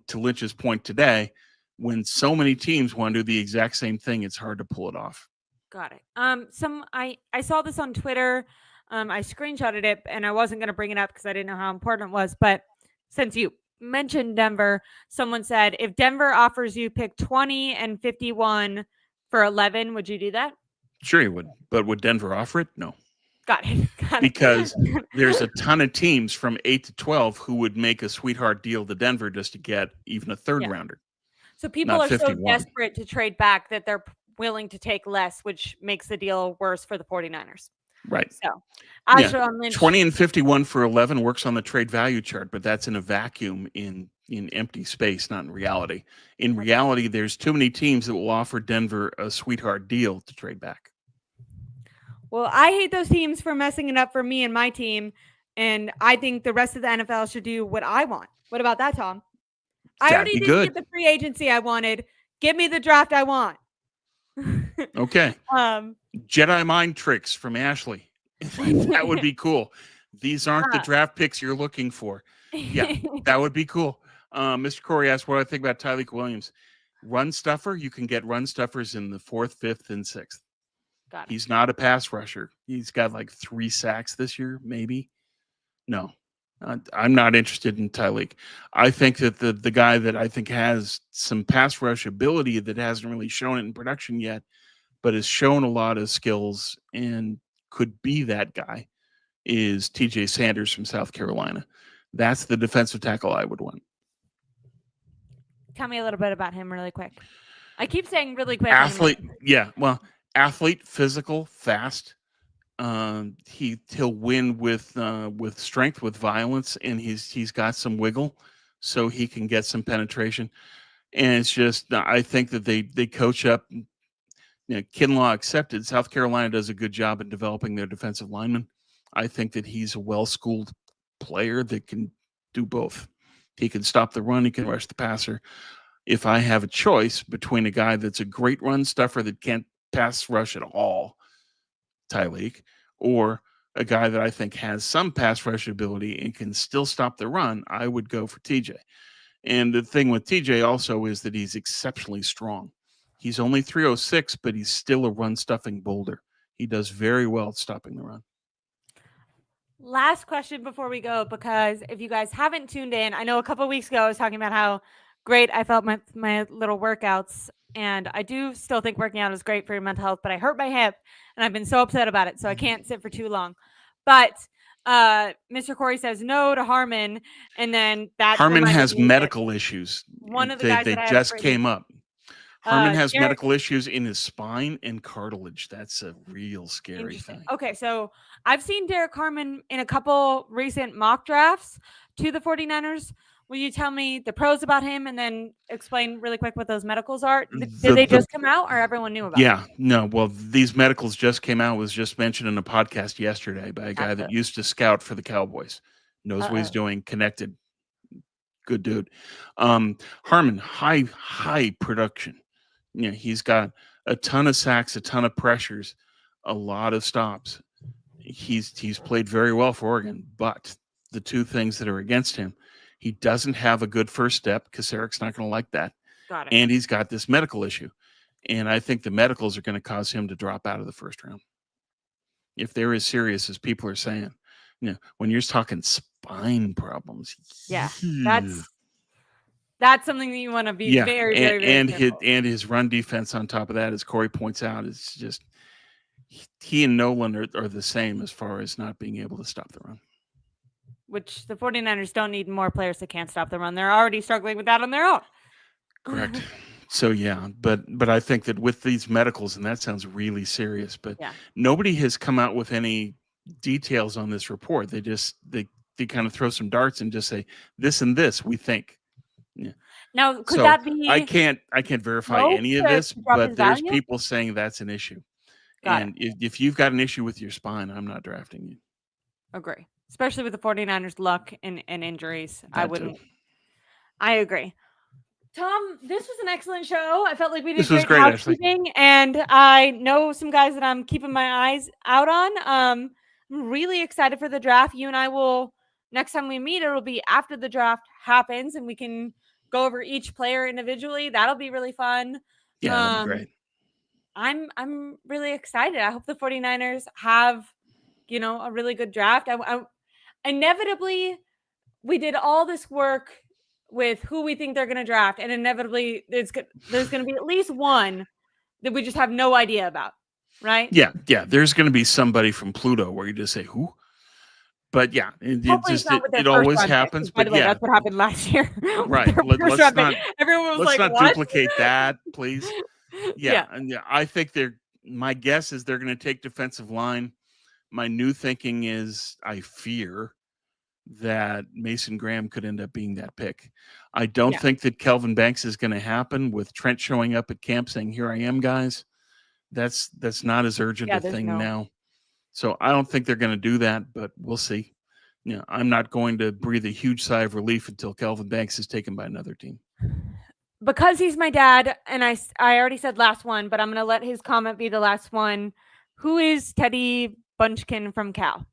to Lynch's point today, when so many teams want to do the exact same thing, it's hard to pull it off. Got it. I saw this on Twitter. I screenshotted it and I wasn't going to bring it up because I didn't know how important it was. But since you mentioned Denver, someone said, if Denver offers you pick 20 and 51 for 11, would you do that? Sure you would. But would Denver offer it? No. Got it. Because there's a ton of teams from 8 to 12 who would make a sweetheart deal to Denver just to get even a third rounder. So people are so desperate to trade back that they're willing to take less, which makes the deal worse for the 49ers. Right. So, 20 and 51 for 11 works on the trade value chart, but that's in a vacuum in empty space, not in reality. In reality, there's too many teams that will offer Denver a sweetheart deal to trade back. Well, I hate those teams for messing it up for me and my team, and I think the rest of the NFL should do what I want. What about that, Tom? I already didn't get the free agency I wanted. Give me the draft I want. Okay. Jedi mind tricks from Ashley. That would be cool. These aren't the draft picks you're looking for. Yeah, that would be cool. Mr. Corey asked what I think about Tyreek Williams. Run stuffer, you can get run stuffers in the 4th, 5th, and 6th. He's not a pass rusher. He's got like 3 sacks this year, maybe. No, I'm not interested in Tyreek. I think that the guy that I think has some pass rush ability that hasn't really shown it in production yet, but has shown a lot of skills and could be that guy, is TJ Sanders from South Carolina. That's the defensive tackle I would want. Tell me a little bit about him really quick. I keep saying really quick. Athlete, athlete, physical, fast. He'll win with strength, with violence, and he's got some wiggle, so he can get some penetration. And it's just, I think that they coach up. Kinlaw accepted. South Carolina does a good job at developing their defensive linemen. I think that he's a well-schooled player that can do both. He can stop the run. He can rush the passer. If I have a choice between a guy that's a great run stuffer that can't pass rush at all, Tyreek, or a guy that I think has some pass rush ability and can still stop the run, I would go for TJ. And the thing with TJ also is that he's exceptionally strong. He's only 306, but he's still a run stuffing boulder. He does very well at stopping the run. Last question before we go, because if you guys haven't tuned in, I know a couple weeks ago I was talking about how great I felt my little workouts, and I do still think working out is great for your mental health, but I hurt my hip and I've been so upset about it, so I can't sit for too long. But Mr. Corey says no to Harmon, and then that Harmon reminded has me that medical issues. one of the They, guys they that I have just written, came up. Harmon has Derek, medical issues in his spine and cartilage. That's a real scary interesting. thing. Okay, so I've seen Derek Harmon in a couple recent mock drafts to the 49ers. Will you tell me the pros about him and then explain really quick what those medicals are? Did they just come out or everyone knew about them? Yeah, no. Well, these medicals just came out. Was just mentioned in a podcast yesterday by a guy that used to scout for the Cowboys. Knows what he's doing, connected. Good dude. Harmon, high production. You know, he's got a ton of sacks, a ton of pressures, a lot of stops. He's played very well for Oregon, but the two things that are against him, he doesn't have a good first step because Eric's not going to like that. Got it. And he's got this medical issue. And I think the medicals are going to cause him to drop out of the first round. If they're as serious as people are saying, you know, when you're talking spine problems. Yeah, that's something that you want to be very careful. His run defense on top of that, as Corey points out, is just he and Nolan are the same as far as not being able to stop the run. Which the 49ers don't need more players that can't stop the run. They're already struggling with that on their own. Correct. So yeah, but I think that with these medicals, and that sounds really serious, but nobody has come out with any details on this report. They just they kind of throw some darts and just say this and this we think. Yeah. Now, could that be? I can't verify any of this, but there's people saying that's an issue. And if you've got an issue with your spine, I'm not drafting you. Agree, especially with the 49ers' luck and injuries. I wouldn't. I agree. Tom, this was an excellent show. I felt like we did great housekeeping, and I know some guys that I'm keeping my eyes out on. I'm really excited for the draft. You and I will, next time we meet, it'll be after the draft happens, and we can go over each player individually. That'll be really fun. Yeah, that'll be great. I'm really excited. I hope the 49ers have, a really good draft. Inevitably, we did all this work with who we think they're going to draft, and inevitably there's going to be at least one that we just have no idea about, right? Yeah. There's going to be somebody from Pluto where you just say who, but yeah, it always happens. By the way, that's what happened last year. Right. Everyone was let's not what? duplicate that, please. Yeah. And I think my guess is they're going to take defensive line. My new thinking is I fear that Mason Graham could end up being that pick. I don't think that Kelvin Banks is going to happen with Trent showing up at camp saying, "Here I am, guys." That's not as urgent a thing now. So I don't think they're going to do that, but we'll see. I'm not going to breathe a huge sigh of relief until Kelvin Banks is taken by another team. Because he's my dad, and I already said last one, but I'm going to let his comment be the last one. Who is Teddy Bunchkin from Cal?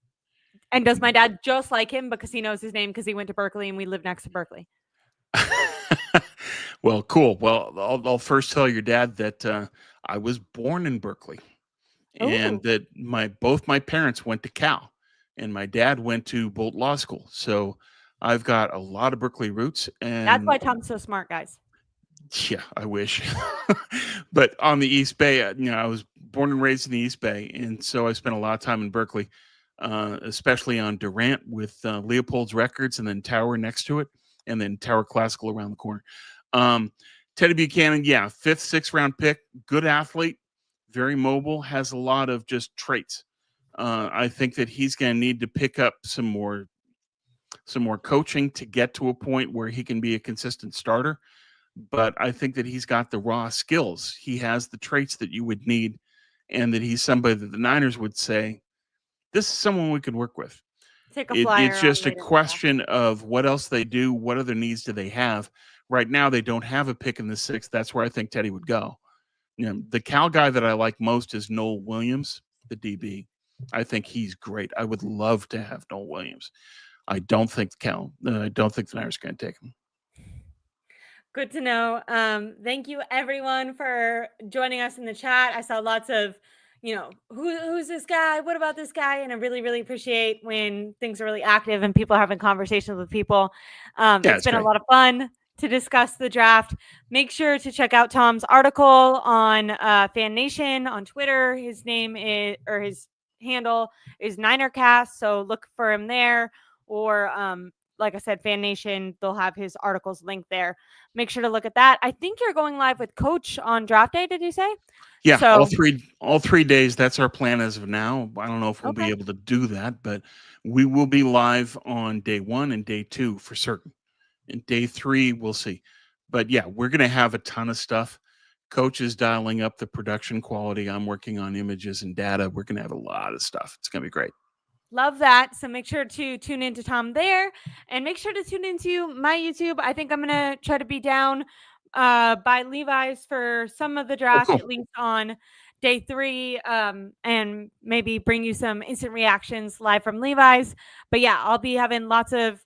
And does my dad just like him because he knows his name because he went to Berkeley and we live next to Berkeley? Well, cool. Well, I'll first tell your dad that I was born in Berkeley. And that both my parents went to Cal, and my dad went to Bolt Law School. So I've got a lot of Berkeley roots. And that's why Tom's so smart, guys. Yeah, I wish. But on the East Bay, I was born and raised in the East Bay, and so I spent a lot of time in Berkeley, especially on Durant with Leopold's Records, and then Tower next to it, and then Tower Classical around the corner. Teddy Buchanan, 5th, 6th round pick, good athlete, very mobile, has a lot of just traits. I think that he's going to need to pick up some more coaching to get to a point where he can be a consistent starter. But I think that he's got the raw skills. He has the traits that you would need, and that he's somebody that the Niners would say, this is someone we could work with. take a It's flyer on just a late in the draft. question of what else they do. What other needs do they have? Right now, they don't have a pick in the sixth. That's where I think Teddy would go. The Cal guy that I like most is Noel Williams, the DB. I think he's great. I would love to have Noel Williams. I don't think I don't think the Niners are going to take him. Good to know. Thank you everyone for joining us in the chat. I saw lots of, who's this guy? What about this guy? And I really, really appreciate when things are really active and people are having conversations with people. It's been great. a lot of fun to discuss the draft. Make sure to check out Tom's article on Fan Nation on Twitter. His name is, or his handle is NinerCast. So look for him there, or like I said, Fan Nation, they'll have his articles linked there. Make sure to look at that. I think you're going live with Coach on draft day, did you say? Yeah, so, all 3 days. That's our plan as of now. I don't know if we'll be able to do that, but we will be live on day 1 and day 2 for certain. And day 3, we'll see. But yeah, we're going to have a ton of stuff. Coach is dialing up the production quality. I'm working on images and data. We're going to have a lot of stuff. It's going to be great. Love that. So make sure to tune into Tom there, and make sure to tune into my YouTube. I think I'm going to try to be down by Levi's for some of the draft, at least on day 3, and maybe bring you some instant reactions live from Levi's. But yeah, I'll be having lots of,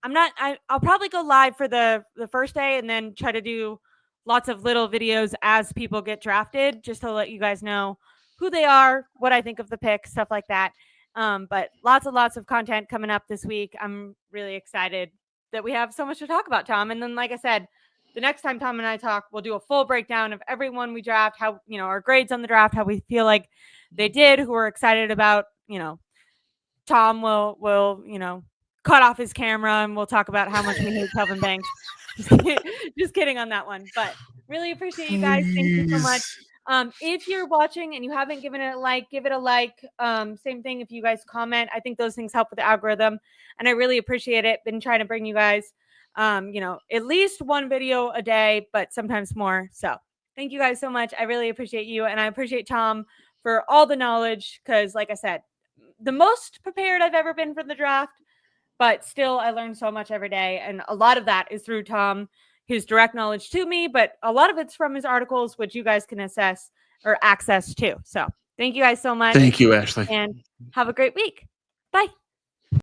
I'll probably go live for the first day and then try to do lots of little videos as people get drafted, just to let you guys know who they are, what I think of the pick, stuff like that. But lots of content coming up this week. I'm really excited that we have so much to talk about, Tom. And then, like I said, the next time Tom and I talk, we'll do a full breakdown of everyone we draft, how, our grades on the draft, how we feel like they did, who we're excited about. Tom will cut off his camera and we'll talk about how much we hate Kelvin Banks. Just kidding on that one. But really appreciate you guys. Thank you so much. If you're watching and you haven't given it a like, give it a like. Same thing if you guys comment. I think those things help with the algorithm, and I really appreciate it. Been trying to bring you guys, at least one video a day, but sometimes more. So thank you guys so much. I really appreciate you, and I appreciate Tom for all the knowledge, because like I said, the most prepared I've ever been for the draft, but still I learn so much every day, and a lot of that is through Tom, his direct knowledge to me, but a lot of it's from his articles, which you guys can assess or access too. So thank you guys so much. Thank you, Ashley. And have a great week. Bye.